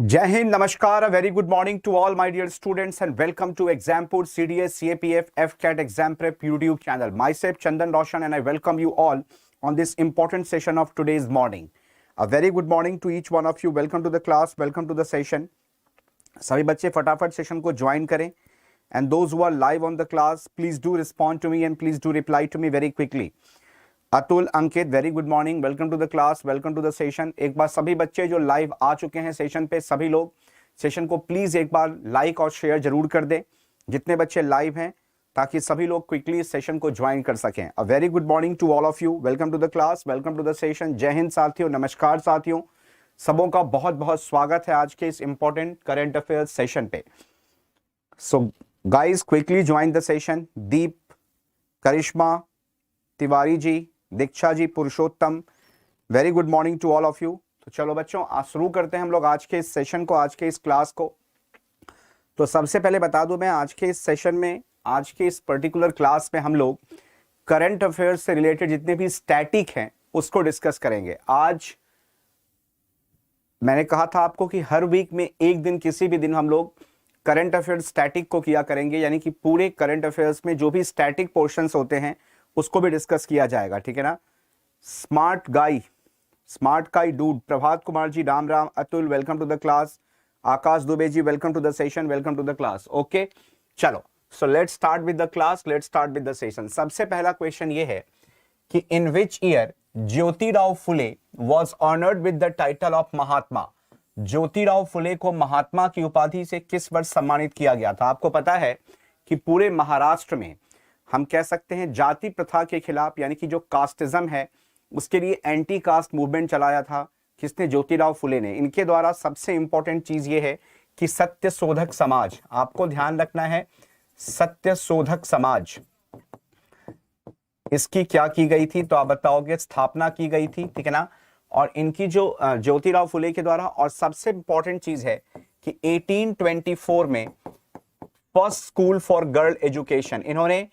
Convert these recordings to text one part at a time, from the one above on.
जय हिंद, नमस्कार, a very good morning to all my dear students and welcome to Exampur CDS CAPF FCAT Exam Prep YouTube channel. Myself Chandan Roshan and I welcome you all on this important session of today's morning. A very good morning to each one of you. Welcome to the class, welcome to the session. सभी बच्चे फटाफट session को join करें and those who are live on the class, please do respond to me and please do reply to me very quickly. Atul, Ankit, very good morning, welcome to the class, welcome to the session. एक बार सभी बच्चे जो live आ चुके हैं session पे, सभी लोग सेशन को प्लीज एक बार लाइक और शेयर जरूर कर दें, जितने बच्चे लाइव हैं, ताकि सभी लोग क्विकली सेशन को ज्वाइन कर सकें। A very good morning to all of you, welcome to the class, welcome to the session. जय हिंद साथियों, नमस्कार साथियों, सबों का बहुत बहुत स्वागत है आज के इस इंपॉर्टेंट करंट अफेयर्स सेशन पे। So guys, quickly join the session. Deep, Karishma, Tiwari ji, Diksha ji, Purushottam, very good morning to all of you. तो चलो बच्चों, आज शुरू करते हैं हम लोग आज के इस सेशन को, आज के इस क्लास को। तो सबसे पहले बता दूं, मैं आज के इस सेशन में, आज के इस पर्टिकुलर क्लास में हम लोग करंट अफेयर्स से रिलेटेड जितने भी स्टैटिक हैं उसको डिस्कस करेंगे। आज मैंने कहा था आपको कि हर वीक में एक दिन, किसी भी दिन हम लोग करंट अफेयर्स स्टैटिक को किया करेंगे, यानी कि पूरे करंट अफेयर्स में जो भी स्टैटिक पोर्शंस होते हैं उसको भी डिस्कस किया जाएगा, ठीक है ना। Smart guy dude, Prabhat Kumar ji, Ram Ram. Atul, welcome to the class. Akash Dubey ji, welcome to the session, welcome to the class. Okay, चलो, so let's start with the class, let's start with the session. सबसे पहला क्वेश्चन ये है कि in which year Jyotirao Phule was honoured with the title of Mahatma. Jyotirao Phule को महात्मा की उपाधि से किस वर्ष सम्मानित किया गया था? आपको पता है कि पूरे महाराष्ट्र में हम कह सकते हैं जाति प्रथा के खिलाफ, यानी कि जो कास्टिज्म है उसके लिए एंटी कास्ट मूवमेंट चलाया था। किसने? ज्योतिराव फुले ने। इनके द्वारा सबसे इंपॉर्टेंट चीज ये है कि सत्य शोधक समाज, आपको ध्यान रखना है, सत्य शोधक समाज, इसकी क्या की गई थी? तो आप बताओगे, स्थापना की गई थी, ठीक है ना। और इनकी जो ज्योतिराव फुले के द्वारा, और सबसे इंपॉर्टेंट चीज है कि 1824 में first school for girl education, इन्होंने,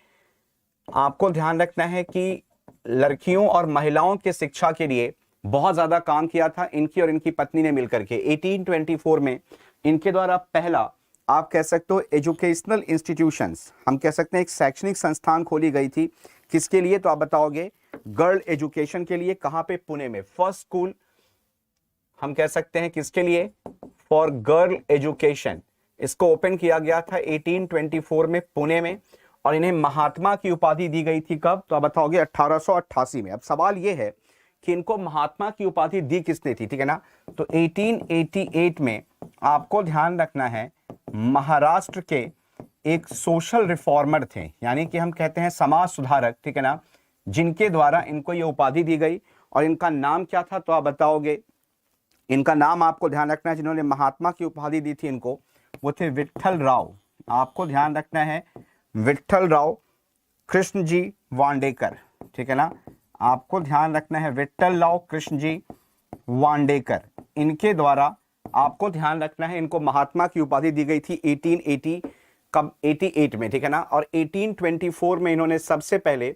आपको ध्यान रखना है कि लड़कियों और महिलाओं की शिक्षा के लिए बहुत ज्यादा काम किया था इनकी और इनकी पत्नी ने मिलकर के। 1824 में इनके द्वारा पहला, आप कह सकते हो, एजुकेशनल इंस्टीट्यूशंस, हम कह सकते हैं एक शैक्षणिक संस्थान खोली गई थी। किसके लिए? तो आप बताओगे, गर्ल एजुकेशन के लिए। कहां पे? पुणे में। फर्स्ट स्कूल हम कह सकते हैं किसके लिए? For girl education. इसको ओपन किया गया था 1824 में पुणे में, और इन्हें महात्मा की उपाधि दी गई थी। कब? तो आप बताओगे 1888 में। अब सवाल यह है कि इनको महात्मा की उपाधि दी किसने थी, ठीक है ना। तो 1888 में आपको ध्यान रखना है, महाराष्ट्र के एक सोशल रिफॉर्मर थे, यानी कि हम कहते हैं समाज सुधारक, ठीक है ना, जिनके द्वारा इनको ये उपाधि दी गई। और इनका नाम क्या था? तो आप बताओगे, इनका नाम आपको ध्यान रखना है, जिन्होंने महात्मा की उपाधि दी थी इनको, वो थे विट्ठल राव। आपको ध्यान रखना है, विट्ठल राव कृष्ण जी वांडेकर, ठीक है ना। आपको ध्यान रखना है, विट्ठल राव कृष्ण जी वांडेकर, इनके द्वारा आपको ध्यान रखना है, इनको महात्मा की उपाधि दी गई थी 1888 में, ठीक है ना। और 1824 में इन्होंने सबसे पहले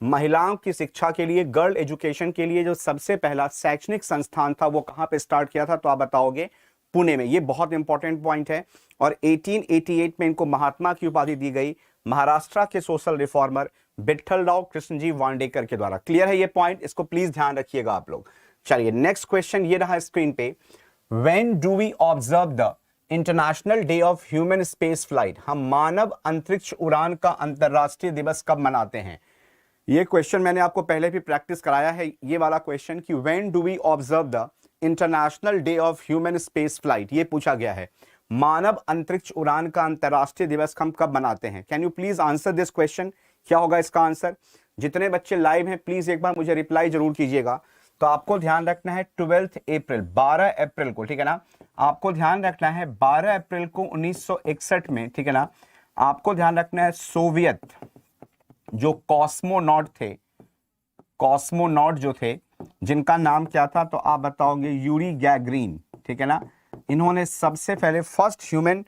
महिलाओं की शिक्षा के लिए, गर्ल एजुकेशन के लिए जो सबसे पहला शैक्षणिक संस्थान था वो कहां पे स्टार्ट किया था? तो आप बताओगे, पुणे में। ये बहुत इंपॉर्टेंट पॉइंट है। और 1888 में इनको महात्मा की उपाधि दी गई महाराष्ट्र के सोशल रिफॉर्मर विट्ठल राव कृष्ण जी वांडेकर के द्वारा। क्लियर है ये पॉइंट? इसको प्लीज ध्यान रखिएगा आप लोग। चलिए, नेक्स्ट क्वेश्चन ये रहा स्क्रीन पे। When do we observe the international day of human space flight. हम मानव अंतरिक्ष उड़ान का अंतरराष्ट्रीय दिवस कब मनाते हैं? ये क्वेश्चन मैंने आपको पहले भी प्रैक्टिस कराया है, ये वाला क्वेश्चन, कि when do we observe the international day of human space flight, ये पूछा गया है। मानव अंतरिक्ष उड़ान का अंतरराष्ट्रीय दिवस हम कब मनाते हैं? Can you please answer this question? क्या होगा इसका आंसर? जितने बच्चे लाइव हैं प्लीज एक बार मुझे रिप्लाई जरूर कीजिएगा। तो आपको ध्यान रखना है 12 अप्रैल, 12 अप्रैल को, ठीक है ना। आपको ध्यान रखना है 12 अप्रैल को 1961 में, ठीक है ना। आपको ध्यान रखना है, सोवियत जो कॉस्मोनॉट थे, कॉस्मोनॉट जो थे, जिनका नाम क्या था? तो आप बताओगे, यूरी गैगरीन, ठीक है ना। इन्होंने सबसे पहले first human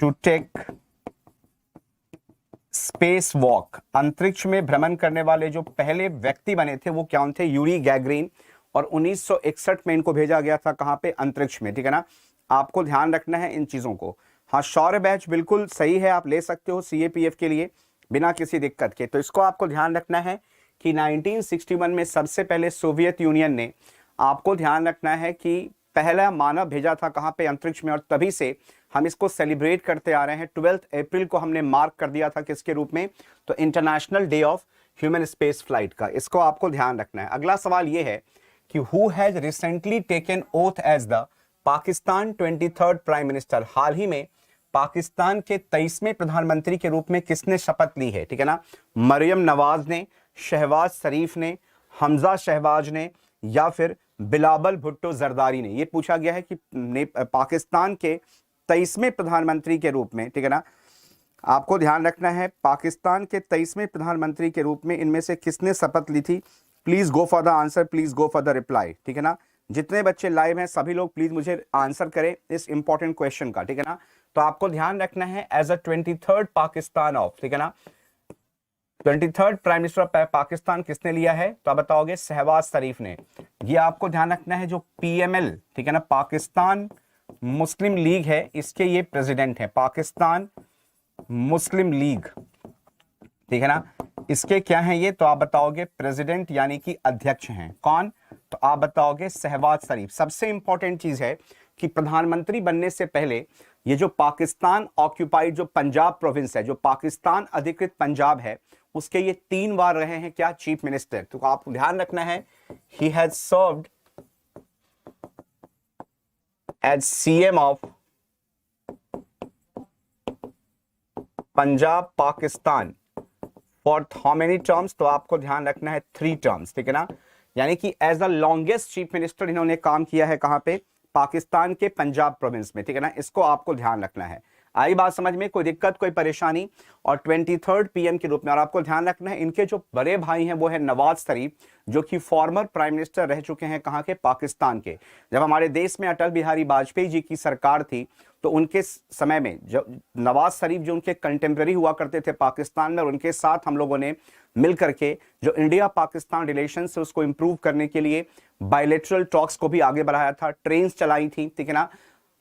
to take space walk, अंतरिक्ष में भ्रमण करने वाले जो पहले व्यक्ति बने थे वो कौन थे? Yuri Gagarin. और 1961 में इनको भेजा गया था कहां पे? अंतरिक्ष में, ठीक है ना। आपको ध्यान रखना है इन चीजों को। हाँ, शौर्य बैच बिल्कुल सही है, आप ले सकते हो सीएपीएफ के लिए बिना किसी दिक्कत के। तो इसको आपको ध्यान रखना है कि 1961 में सबसे पहले सोवियत यूनियन ने, आपको ध्यान रखना है कि पहला मानव भेजा था कहां पे? अंतरिक्ष में। और तभी से हम इसको सेलिब्रेट करते आ रहे हैं। 12 अप्रैल को हमने मार्क कर दिया था किसके रूप में? तो international day of human space flight का। इसको आपको ध्यान रखना है। अगला सवाल यह है कि who has recently taken oath as the Pakistan 23rd prime minister? हाल ही में पाकिस्तान के 23वें प्रधानमंत्री के रूप में किसने शपथ ली है? ठीक है ना। मरियम नवाज ने, शहबाज शरीफ ने, हमजा शहबाज ने, या फिर बिलावल भुट्टो जरदारी ने? ये पूछा गया है कि पाकिस्तान के 23वें प्रधानमंत्री के रूप में, ठीक है ना, आपको ध्यान रखना है, पाकिस्तान के 23वें प्रधानमंत्री के रूप में इनमें से किसने शपथ ली थी? Please go for the answer, please go for the reply, ठीक है ना। जितने बच्चे लाइव हैं सभी लोग प्लीज मुझे आंसर करें इस इंपॉर्टेंट क्वेश्चन का, ठीक है ना। तो आपको ध्यान रखना है as a 23rd Pakistan of, ठीक है ना, 23rd prime minister of Pakistan किसने लिया है? तो आप बताओगे शहबाज शरीफ ने। ये आपको ध्यान रखना है, जो पीएमएल, ठीक है ना, पाकिस्तान मुस्लिम लीग है, इसके ये प्रेसिडेंट है, पाकिस्तान मुस्लिम लीग, ठीक है ना। इसके क्या हैं ये? तो आप बताओगे प्रेसिडेंट यानी कि अध्यक्ष हैं। कौन? तो आप बताओगे शहबाज शरीफ। सबसे इंपॉर्टेंट चीज है कि प्रधानमंत्री बनने से पहले ये जो पाकिस्तान ऑक्यूपाइड जो पंजाब प्रोविंस है, जो पाकिस्तान अधिकृत पंजाब है, उसके ये 3 बार रहे हैं क्या? Chief minister. तो आपको ध्यान रखना है, he has served as CM of Punjab Pakistan for how many terms? तो आपको ध्यान रखना है 3 टर्म्स, ठीक है ना। यानी कि as the longest chief minister इन्होंने काम किया है कहां पे? पाकिस्तान के पंजाब प्रोविंस में, ठीक है ना। इसको आपको ध्यान रखना है। आई बात समझ में? कोई दिक्कत, कोई परेशानी? और 23rd पीएम के रूप में। और आपको ध्यान रखना है इनके जो बड़े भाई हैं वो है नवाज शरीफ, जो कि फॉर्मर प्राइम मिनिस्टर रह चुके हैं कहां के? पाकिस्तान के। जब हमारे देश में अटल बिहारी वाजपेयी जी की सरकार थी तो उनके समय में जो नवाज शरीफ जो उनके कंटेम्प्रेरी हुआ करते थे पाकिस्तान में, और उनके साथ हम लोगों ने मिल करके जो इंडिया पाकिस्तान रिलेशन है उसको इंप्रूव करने के लिए बायलैटरल टॉक्स को भी आगे बढ़ाया था, ट्रेन चलाई थी, ठीक है ना।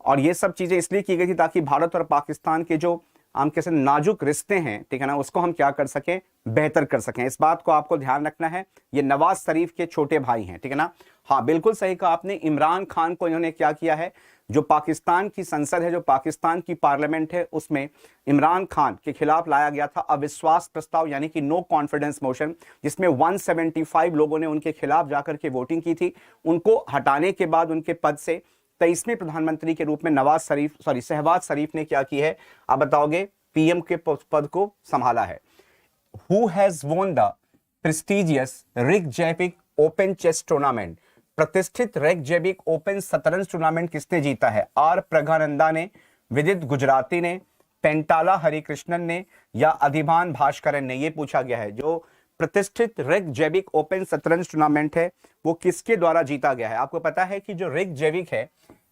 और ये सब चीजें इसलिए की गई थी ताकि भारत और पाकिस्तान के जो हम कैसे नाजुक रिश्ते हैं, ठीक है ना, उसको हम क्या कर सकें? बेहतर कर सकें। इस बात को आपको ध्यान रखना है। ये नवाज शरीफ के छोटे भाई हैं, ठीक है ना। हाँ, बिल्कुल सही कहा आपने। इमरान खान को इन्होंने क्या किया है? जो पाकिस्तान की संसद है, जो पाकिस्तान की पार्लियामेंट है, उसमें इमरान खान के खिलाफ लाया गया था अविश्वास प्रस्ताव, यानी कि नो कॉन्फिडेंस मोशन, जिसमें 175 लोगों ने उनके खिलाफ जाकर के वोटिंग की थी। उनको हटाने के बाद उनके पद से 23वें प्रधानमंत्री के रूप में शहबाज शरीफ ने क्या की है? आप बताओगे पीएम के पद को संभाला है। Who has won the prestigious Reykjavik open chess tournament? प्रतिष्ठित रेकजैविक ओपन शतरंज टूर्नामेंट किसने जीता है? आर प्रज्ञानंदा ने, विदित गुजराती ने, पेंटाला हरिकृष्णन ने, या अधिभान भास्करन ने? ये पूछा गया है। जो प्रतिष्ठित रेकजैविक ओपन शतरंज टूर्नामेंट है वो किसके द्वारा जीता गया है? आपको पता है कि जो रेकजैविक है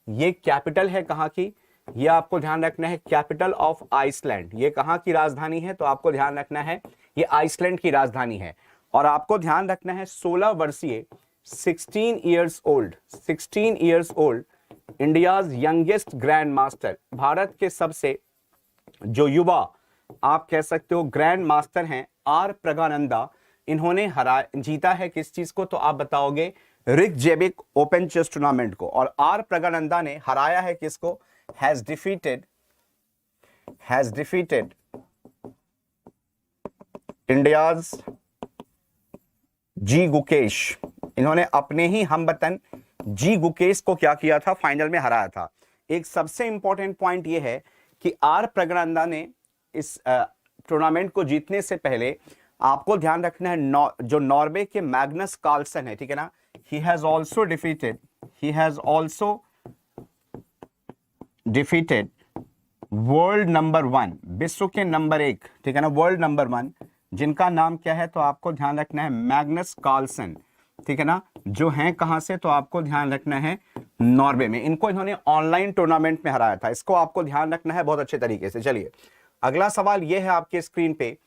ये कैपिटल है कहां की? ये आपको ध्यान रखना है, कैपिटल ऑफ आइसलैंड। ये कहां की राजधानी है? तो आपको ध्यान रखना है ये आइसलैंड की राजधानी है। और आपको ध्यान रखना है 16 वर्षीय 16 years old India's youngest grand master, Bharat के सबसे जो युवा आप कह सकते हो ग्रैंड मास्टर हैं, आर प्रज्ञानंदा। इन्होंने जीता है किस चीज को? तो आप बताओगे रिकजैविक ओपन चेस टूर्नामेंट को। और आर प्रज्ञानंदा ने हराया है किसको? हैज डिफीटेड इंडियाज जी गुकेश। इन्होंने अपने ही हमवतन जी गुकेश को क्या किया था? फाइनल में हराया था। एक सबसे इंपॉर्टेंट पॉइंट यह है कि आर प्रज्ञानंदा ने इस टूर्नामेंट को जीतने से पहले आपको ध्यान रखना है जो नॉर्वे के मैग्नस कार्लसन है, ठीक है ना, he has also defeated world number 1, विश्व के नंबर 1, ठीक है ना, वर्ल्ड नंबर 1, जिनका नाम क्या है? तो आपको ध्यान रखना है मैग्नस कार्लसन, ठीक है ना, जो हैं कहां से? तो आपको ध्यान रखना है नॉर्वे में। इनको इन्होंने ऑनलाइन टूर्नामेंट में हराया था। इसको आपको ध्यान रखना है बहुत अच्छे तरीके से। चलिए अगला सवाल यह है आपके स्क्रीन पे,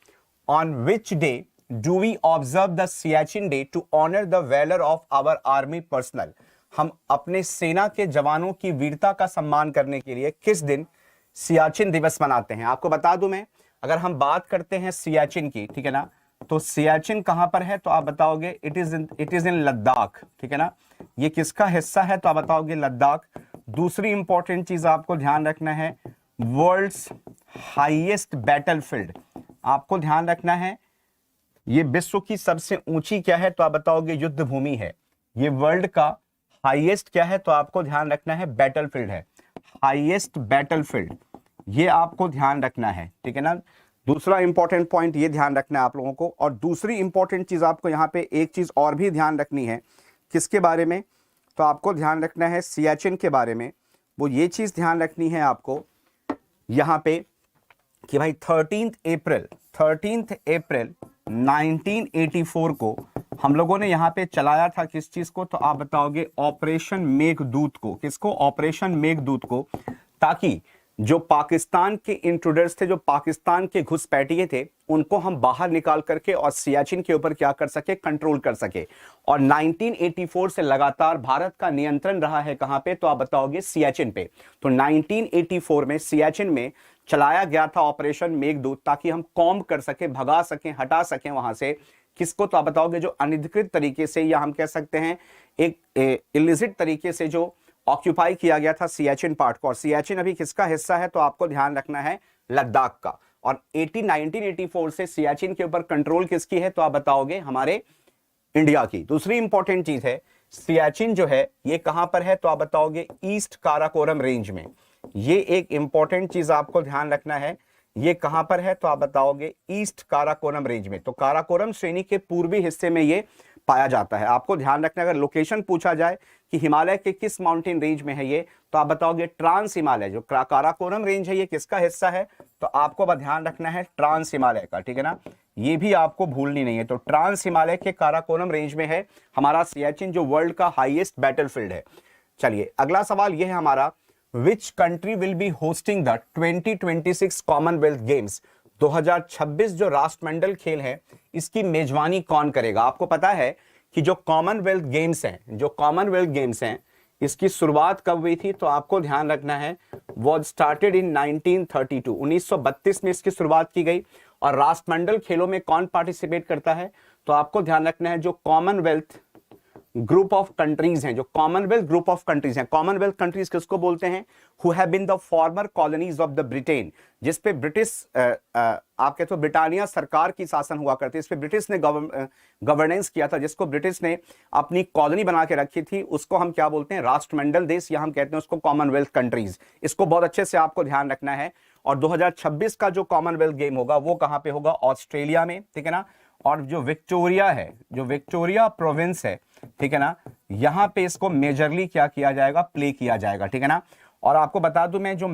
on which day do we observe the Siachen day to honour the valour of our army personnel. हम अपने सेना के जवानों की वीरता का सम्मान करने के लिए किस दिन सियाचिन दिवस मनाते हैं। आपको बता दूं मैं, अगर हम बात करते हैं सियाचिन की, ठीक है ना, तो सियाचिन कहां पर है तो आप बताओगे इट इज इन लद्दाख, ठीक है ना। ये किसका हिस्सा है तो आप बताओगे लद्दाख। दूसरी इंपॉर्टेंट चीज आपको ध्यान रखना है, वर्ल्ड्स हाईएस्ट बैटलफील्ड, आपको ध्यान रखना है ये विश्व की सबसे ऊंची क्या है तो आप बताओगे युद्ध भूमि है। ये वर्ल्ड का हाईएस्ट क्या है तो आपको ध्यान रखना है बैटलफील्ड है, हाईएस्ट बैटलफील्ड, ये आपको ध्यान रखना है, ठीक है ना। दूसरा इंपॉर्टेंट पॉइंट ये ध्यान रखना है आप लोगों को। और दूसरी इंपॉर्टेंट चीज आपको यहाँ पे एक चीज और भी ध्यान रखनी है, किसके बारे में तो आपको ध्यान रखना है सियाचिन के बारे में। वो ये चीज ध्यान रखनी है आपको यहाँ पे कि भाई 13 अप्रैल 1984 को हम लोगों ने यहाँ पे चलाया था किस चीज को तो आप बताओगे ऑपरेशन मेघदूत को। किसको? ऑपरेशन मेघदूत को, ताकि जो पाकिस्तान के इंट्रूडर्स थे, जो पाकिस्तान के घुसपैठिए थे, उनको हम बाहर निकाल करके और सियाचिन के ऊपर क्या कर सके, कंट्रोल कर सके। और 1984 से लगातार भारत का नियंत्रण रहा है कहां पे तो आप बताओगे सियाचिन पे। तो 1984 में सियाचिन में चलाया गया था ऑपरेशन मेघदूत, ताकि हम कॉम्ब कर सके, भगा सकें, हटा सकें वहां से किसको तो आप बताओगे जो अनधिकृत तरीके से, या हम कह सकते हैं एक इलिसिट तरीके से जो ऑक्यूपाई किया गया था सियाचिन पार्ट को। और सियाचिन अभी किसका हिस्सा है तो आपको ध्यान रखना है लद्दाख का। और 1984 से सियाचिन के ऊपर कंट्रोल किसकी है तो आप बताओगे हमारे इंडिया की। दूसरी इंपॉर्टेंट चीज है, सियाचिन जो है ये कहां पर है तो आप बताओगे ईस्ट काराकोरम रेंज में। ये एक इंपॉर्टेंट चीज आपको ध्यान रखना है, ये कहां पर है तो आप बताओगे ईस्ट काराकोरम रेंज में। तो काराकोरम श्रेणी के पूर्वी हिस्से में ये पाया जाता है। आपको ध्यान रखना, अगर लोकेशन पूछा जाए कि हिमालय के किस माउंटेन रेंज में है ये, तो आप बताओगे ट्रांस हिमालय। जो काराकोरम रेंज है ये किसका हिस्सा है तो आपको ध्यान रखना है ट्रांस हिमालय का, ठीक है ना, ये भी आपको भूलनी नहीं है। तो ट्रांस हिमालय के काराकोरम रेंज में है हमारा सियाचिन, जो वर्ल्ड का हाईएस्ट बैटलफील्ड है। चलिए अगला सवाल ये है हमारा, which country will be hosting the 2026 Commonwealth games. 2026 जो राष्ट्रमंडल खेल है इसकी मेजबानी कौन करेगा। आपको पता है कि जो कॉमनवेल्थ गेम्स हैं इसकी शुरुआत कब हुई थी तो आपको ध्यान रखना है वॉज स्टार्टेड इन 1932, 1932 में इसकी शुरुआत की गई। और राष्ट्रमंडल खेलों में कौन पार्टिसिपेट करता है तो आपको ध्यान रखना है जो कॉमनवेल्थ ग्रुप ऑफ कंट्रीज हैं, जो कॉमनवेल्थ ग्रुप ऑफ कंट्रीज हैं। कॉमनवेल्थ कंट्रीज किसको बोलते हैं? Who have been the former colonies of the Britain, जिस पे ब्रिटिश आप कहते हो ब्रिटानिया सरकार की शासन हुआ करती है, इस पे ब्रिटिश ने गवर्नेंस किया था, जिसको ब्रिटिश ने अपनी कॉलोनी बना के रखी थी, उसको हम क्या बोलते हैं? राष्ट्रमंडल देश, या हम कहते हैं उसको कॉमनवेल्थ कंट्रीज। इसको बहुत अच्छे से आपको ध्यान रखना है। और 2026 का जो कॉमनवेल्थ गेम होगा वो कहां पे होगा? ऑस्ट्रेलिया में, ठीक है ना। और जो विक्टोरिया है, जो विक्टोरिया प्रोविंस है, ठीक है ना, यहां पे इसको मेजरली क्या किया जाएगा? प्ले किया जाएगा, ठीक है ना। और आपको बता दूं मैं, जो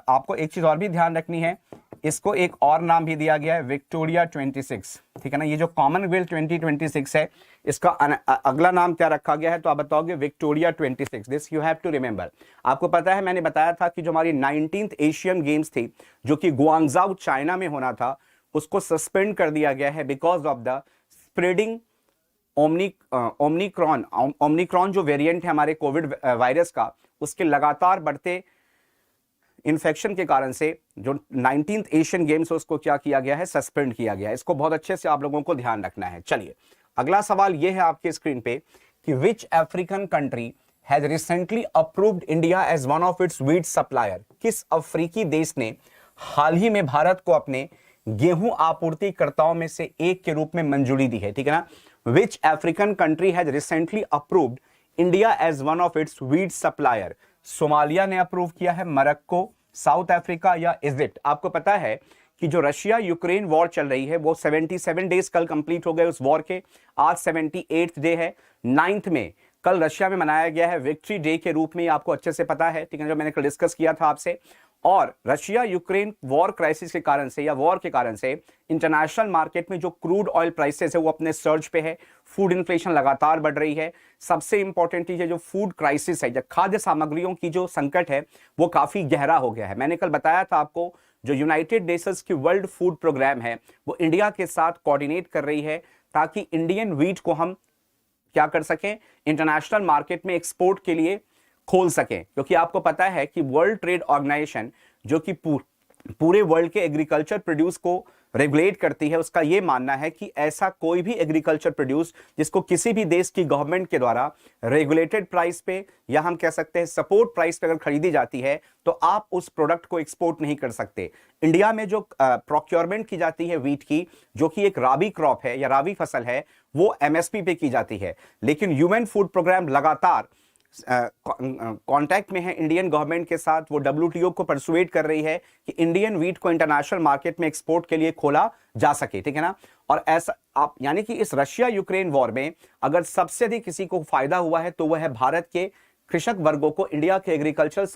आपको एक चीज और भी ध्यान रखनी है, इसको एक और नाम भी दिया गया है विक्टोरिया 26, ठीक है ना। ये जो कॉमनवेल्थ 2026 है इसका अगला नाम क्या रखा गया है तो आप बताओगे Victoria 26। This you have to remember. आपको पता है मैंने बताया था कि जो हमारी 19th एशियन गेम्स थी जो कि गुआंगझाऊ चाइना में होना था, उसको सस्पेंड कर दिया गया है because of the spreading Omicron जो वेरिएंट है हमारे कोविड वायरस का, उसके लगातार बढ़ते इन्फेक्शन के कारण से जो 19th एशियन गेम्स है उसको क्या किया गया है? सस्पेंड किया गया है। इसको बहुत अच्छे से आप लोगों को ध्यान रखना है। चलिए अगला सवाल यह है आपके स्क्रीन पे कि which African country has recently approved India as one of its wheat supplier. किस अफ्रीकी देश ने हाल ही में भारत को अपने गेहूं आपूर्तिकर्ताओं में से एक के रूप में मंजूरी दी है, ठीक है ना। Which African country has recently approved India as one of its wheat supplier. Somalia ने अप्रूव किया है, मरक्को, साउथ अफ्रीका या इजिप्ट। आपको पता है कि जो रशिया यूक्रेन वॉर चल रही है वो 77 डेज कल कंप्लीट हो गए उस वॉर के, आज 78th डे है। 9th में कल रशिया में मनाया गया है विक्ट्री डे के रूप में, आपको अच्छे से पता है, ठीक है, जो मैंने कल डिस्कस किया था आपसे। और रशिया यूक्रेन वॉर क्राइसिस के कारण से या वॉर के कारण से इंटरनेशनल मार्केट में जो क्रूड ऑयल प्राइसेस है वो अपने सर्ज पे है, फूड इन्फ्लेशन लगातार बढ़ रही है। सबसे इंपॉर्टेंट चीज है जो फूड क्राइसिस है, जो खाद्य सामग्रियों की जो संकट है वो काफी गहरा हो गया है। मैंने कल बताया था आपको जो यूनाइटेड नेशंस की वर्ल्ड फूड प्रोग्राम है वो इंडिया के साथ कोऑर्डिनेट कर रही है ताकि इंडियन व्हीट को हम क्या कर सकें, इंटरनेशनल मार्केट में एक्सपोर्ट के लिए खोल सकें। क्योंकि आपको पता है कि वर्ल्ड ट्रेड ऑर्गेनाइजेशन जो कि पूरे वर्ल्ड के एग्रीकल्चर प्रोड्यूस को रेगुलेट करती है, उसका यह मानना है कि ऐसा कोई भी एग्रीकल्चर प्रोड्यूस जिसको किसी भी देश की गवर्नमेंट के द्वारा रेगुलेटेड प्राइस पे या हम कह सकते हैं सपोर्ट प्राइस पे अगर खरीदी जाती है तो आप उस प्रोडक्ट को एक्सपोर्ट नहीं कर सकते। इंडिया में जो प्रोक्योरमेंट की जाती है व्हीट की, जो कि एक राबी क्रॉप है या राबी फसल है, वो एमएसपी पे की जाती है। लेकिन ह्यूमन फूड प्रोग्राम लगातार कांटेक्ट में है इंडियन गवर्नमेंट के साथ। वो डब्ल्यूटीओ को परसुएट कर रही है कि इंडियन व्हीट को इंटरनेशनल मार्केट में एक्सपोर्ट के लिए खोला जा सके, ठीक है ना। और ऐसा आप यानी कि इस रशिया यूक्रेन वॉर में अगर सबसे अधिक किसी को फायदा हुआ है तो वह है भारत के कृषक वर्गों को, इंडिया के एग्रीकल्चर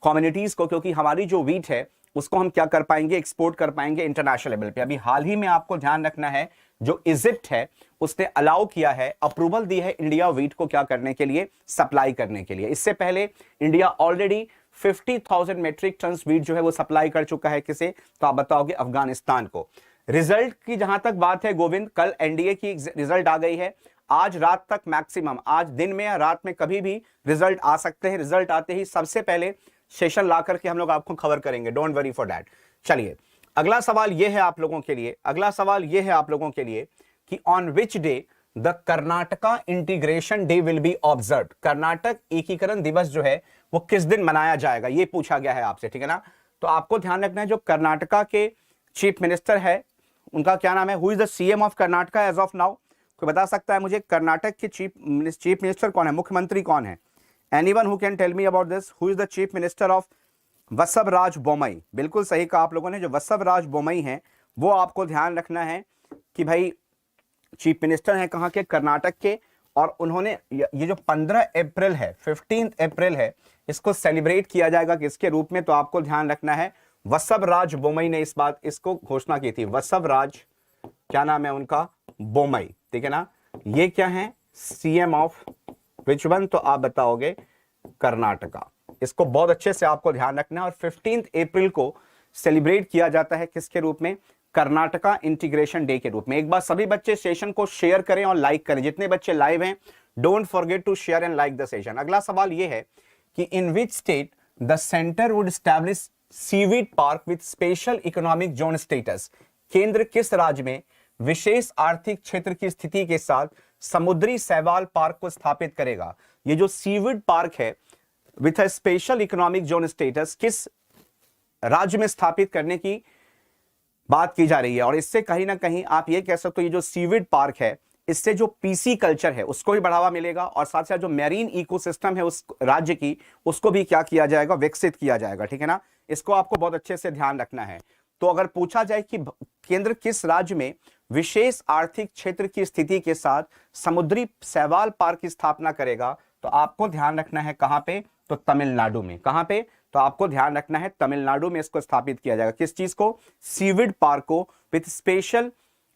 कम्युनिटीज को, क्योंकि हमारी जो व्हीट है उसको हम क्या कर पाएंगे, एक्सपोर्ट कर पाएंगे इंटरनेशनल लेवल पे। अभी हाल ही में आपको ध्यान रखना है जो इजिप्ट है उसने अलाउ किया है, अप्रूवल दी है इंडिया व्हीट को क्या करने के लिए, सप्लाई करने के लिए। इससे पहले India already 50,000 metric ton wheat जो है वो सप्लाई कर चुका है किसे, तो आप बताओगे अफगानिस्तान को। रिजल्ट की जहां तक बात है गोविंद, कल एनडीए की रिजल्ट आ गई है, आज रात तक मैक्सिमम, आज दिन में या रात में कभी भी रिजल्ट आ सकते हैं। रिजल्ट आते ही सबसे पहले सेशन ला करके हम लोग आपको खबर करेंगे, डोंट वरी फॉर दैट। चलिए अगला सवाल यह है आप लोगों के लिए, अगला सवाल यह है आप लोगों के लिए कि on which day the Karnataka integration day will be observe. Karnataka एकीकरण दिवस जो है वो किस दिन मनाया जाएगा, ये पूछा गया है आपसे, ठीक है ना। तो आपको ध्यान रखना है जो कर्नाटका के चीफ मिनिस्टर है उनका क्या नाम है, who is the CM of Karnataka as of now. कोई बता सकता है मुझे कर्नाटक के चीफ मिनिस्टर कौन है, मुख्यमंत्री कौन है? Anyone who can tell me about this, who is the chief minister of Basavaraj Bommai. बिल्कुल सही कहा आप लोगों ने, जो वसवराज बोमई हैं वो आपको ध्यान रखना है कि भाई चीफ मिनिस्टर हैं कहाँ के, कर्नाटक के। और उन्होंने ये जो 15 अप्रैल है, 15 अप्रैल है, इसको सेलिब्रेट किया जाएगा किसके रूप में, तो आपको ध्यान रखना है वसवराज बोमई ने इसको घोषणा की थी। वसवराज क्या नाम है उनका, बोमई, ठीक है ना। ये क्या है, सीएम ऑफ विच वन, तो आप बताओगे कर्नाटका। इसको बहुत अच्छे से आपको ध्यान रखना है। और 15 अप्रैल को सेलिब्रेट किया जाता है किसके रूप में, कर्नाटका इंटीग्रेशन डे के रूप में। एक बार सभी बच्चे सेशन को शेयर करें और लाइक करें, जितने बच्चे लाइव हैं don't forget to share and like the session. अगला सवाल यह है कि in which state the centre would establish seaweed park with special economic zone status. केंद्र किस राज्य में विशेष आर्थिक क्षेत्र की स्थिति के साथ समुद्री शैवाल पार्क को स्थापित करेगा। ये जो सीवीड पार्क है with a special economic zone status किस राज्य में स्थापित करने की बात की जा रही है। और इससे कहीं ना कहीं आप ये कह सकते हो ये जो सीवीड पार्क है इससे जो पीसी कल्चर है उसको भी बढ़ावा मिलेगा और साथ साथ जो मैरीन इकोसिस्टम है उस राज्य की उसको भी क्या किया जाएगा, विकसित किया जाएगा, ठीक है ना। इसको आपको बहुत अच्छे से ध्यान रखना है। तो अगर पूछा जाए कि केंद्र किस राज्य में विशेष आर्थिक क्षेत्र की स्थिति के साथ समुद्री शैवाल पार्क की स्थापना करेगा, तो आपको ध्यान रखना है कहां पे, तो तमिलनाडु में। कहां पे, तो आपको ध्यान रखना है तमिलनाडु में इसको स्थापित किया जाएगा। किस चीज को, सीविड पार्क को with special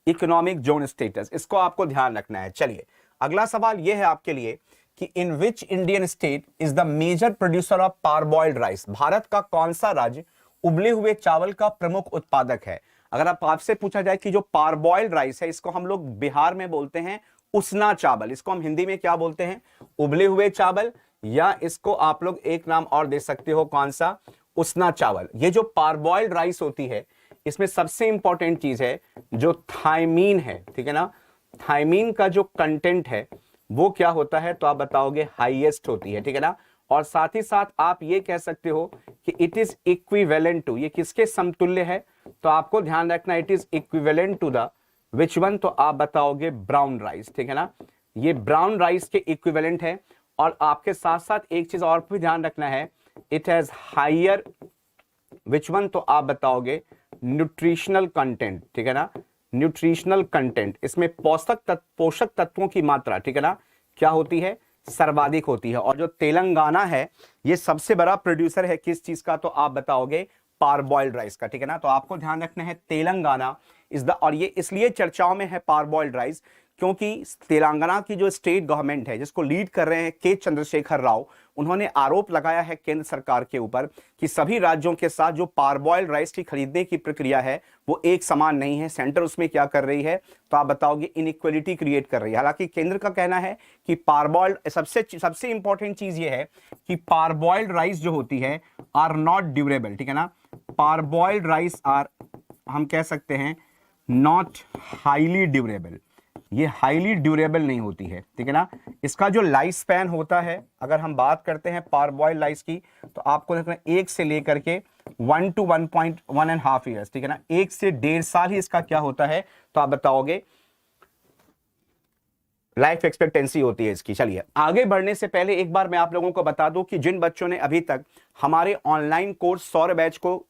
economic zone status, इसको आपको ध्यान रखना है। चलिए अगला सवाल यह है आपके लिए कि in which Indian state is the major producer of parboiled rice. भारत का कौन सा राज्य उबले हुए चावल का प्रमुख उत्पादक है। अगर आपसे पूछा जाए कि जो पारबॉइल्ड राइस है इसको हम लोग बिहार में बोलते हैं उसना चावल, इसको हम हिंदी में क्या बोलते हैं, उबले हुए चावल, या इसको आप लोग एक नाम और दे सकते हो, कौन सा, उसना चावल। ये जो पारबॉइल्ड राइस होती है इसमें सबसे इंपॉर्टेंट चीज है जो थायमीन है, ठीक है ना। थायमीन का जो कंटेंट है वो क्या होता है, तो आप बताओगे हाईएस्ट होती है, ठीक है ना। और साथ ही साथ आप ये कह सकते हो कि इट इज इक्विवेलेंट टू, ये किसके समतुल्य है, तो आपको ध्यान रखना it is equivalent to the which one, तो आप बताओगे ब्राउन राइस, ठीक है ना। ये ब्राउन राइस के इक्विवेलेंट है। और आपके साथ साथ एक चीज और भी ध्यान रखना है, it has higher which one, तो आप बताओगे न्यूट्रिशनल कंटेंट, ठीक है ना। न्यूट्रिशनल कंटेंट, इसमें पोषक तत्वों की मात्रा, ठीक है ना, क्या होती है, सर्वाधिक होती है। और जो तेलंगाना है ये सबसे बड़ा प्रोड्यूसर है किस चीज का, तो आप बताओगे पारबॉइल्ड राइस का, ठीक है ना। तो आपको ध्यान रखना है तेलंगाना इज द, और ये इसलिए चर्चाओं में है पारबॉइल्ड राइस क्योंकि तेलंगाना की जो स्टेट गवर्नमेंट है जिसको लीड कर रहे हैं के चंद्रशेखर राव, उन्होंने आरोप लगाया है केंद्र सरकार के ऊपर कि सभी राज्यों के साथ जो पारबॉइल्ड राइस की खरीदने की प्रक्रिया है वो एक समान नहीं है। सेंटर उसमें क्या कर रही है तो आप बताओगे इनइक्वालिटी क्रिएट कर रही है। हालांकि केंद्र का कहना है कि पारबॉइल्ड सबसे इंपॉर्टेंट चीज ये है कि पारबॉइल्ड राइस जो होती है आर नॉट ड्यूरेबल, ठीक है ना। पारबॉइल्ड राइस आर, हम कह सकते हैं, नॉट हाईली ड्यूरेबल, ये हाईली ड्यूरेबल नहीं होती है, ठीक है ना। इसका जो लाइफ स्पैन होता है, अगर हम बात करते हैं पारबॉइल्ड राइस की, तो आपको देखना 1 से लेकर के 1 to 1.1.5 ईयर्स, ठीक है ना, 1 से 1.5 साल ही इसका क्या होता है तो आप बताओगे लाइफ एक्सपेक्टेंसी होती है इसकी। चलिए आगे बढ़ने से पहले एक बार मैं आप लोगों को बता दूं कि जिन बच्चों ने अभी तक हमारे ऑनलाइन कोर्स सौर्य बैच को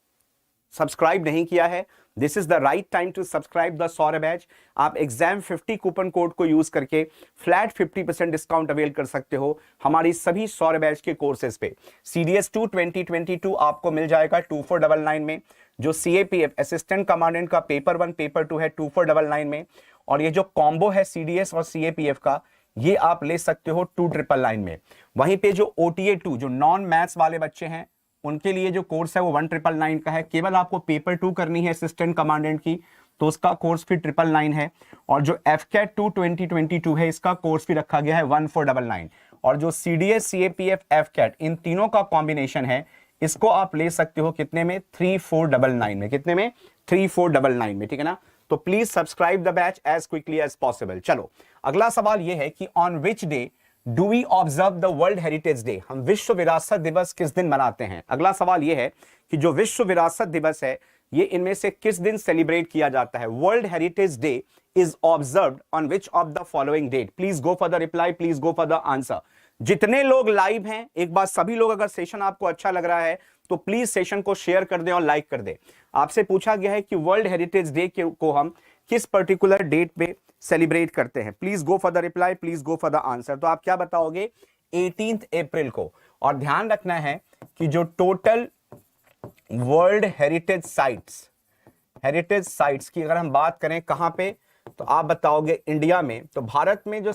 सब्सक्राइब नहीं किया है, this is the right time to subscribe the Saurya batch. आप एग्जाम 50 कूपन कोड को यूज करके फ्लैट 50% डिस्काउंट अवेल कर सकते हो हमारी सभी सौर्य बैच के कोर्सेज पे। CDS2 2022 आपको मिल जाएगा 2499 में। जो CAPF असिस्टेंट कमांडेंट का पेपर 1 पेपर 2 है 2499 में, और ये जो कॉम्बो है CDS और CAPF का, ये आप ले सकते हो 2999 में। वहीं पे जो OTA 2 जो नॉन मैथ्स वाले बच्चे हैं उनके लिए जो कोर्स है वो 1999 का है। केवल आपको पेपर 2 करनी है असिस्टेंट कमांडेंट की, तो उसका कोर्स फिर 999 है। और जो FCAT 2 2022 है इसका कोर्स भी रखा गया है 1499। और जो CDS CAPF FCAT इन तीनों का कॉम्बिनेशन है, इसको आप ले सकते हो कितने में, 3499 में। कितने में, 3499 में, ठीक है ना। तो please subscribe the batch as quickly as possible. चलो अगला सवाल यह है कि on which day do we observe the world heritage day, हम विश्व विरासत दिवस किस दिन मनाते हैं। अगला सवाल यह है कि जो विश्व विरासत दिवस है ये इनमें से किस दिन सेलिब्रेट किया जाता है। World heritage day is observed on which of the following date. Please go for the reply, please go for the answer. जितने लोग लाइव हैं, एक बार सभी लोग, अगर सेशन आपको अच्छा लग रहा है तो प्लीज सेशन को शेयर कर दें और लाइक कर दें। आपसे पूछा गया है कि वर्ल्ड हेरिटेज डे को हम किस पर्टिकुलर डेट पे सेलिब्रेट करते हैं। Please go for the reply, please go for the answer. तो आप क्या बताओगे, 18 अप्रैल को। और ध्यान रखना है कि जो टोटल वर्ल्ड हेरिटेज साइट्स की अगर हम बात करें कहां पे, तो आप बताओगे इंडिया में। तो भारत में जो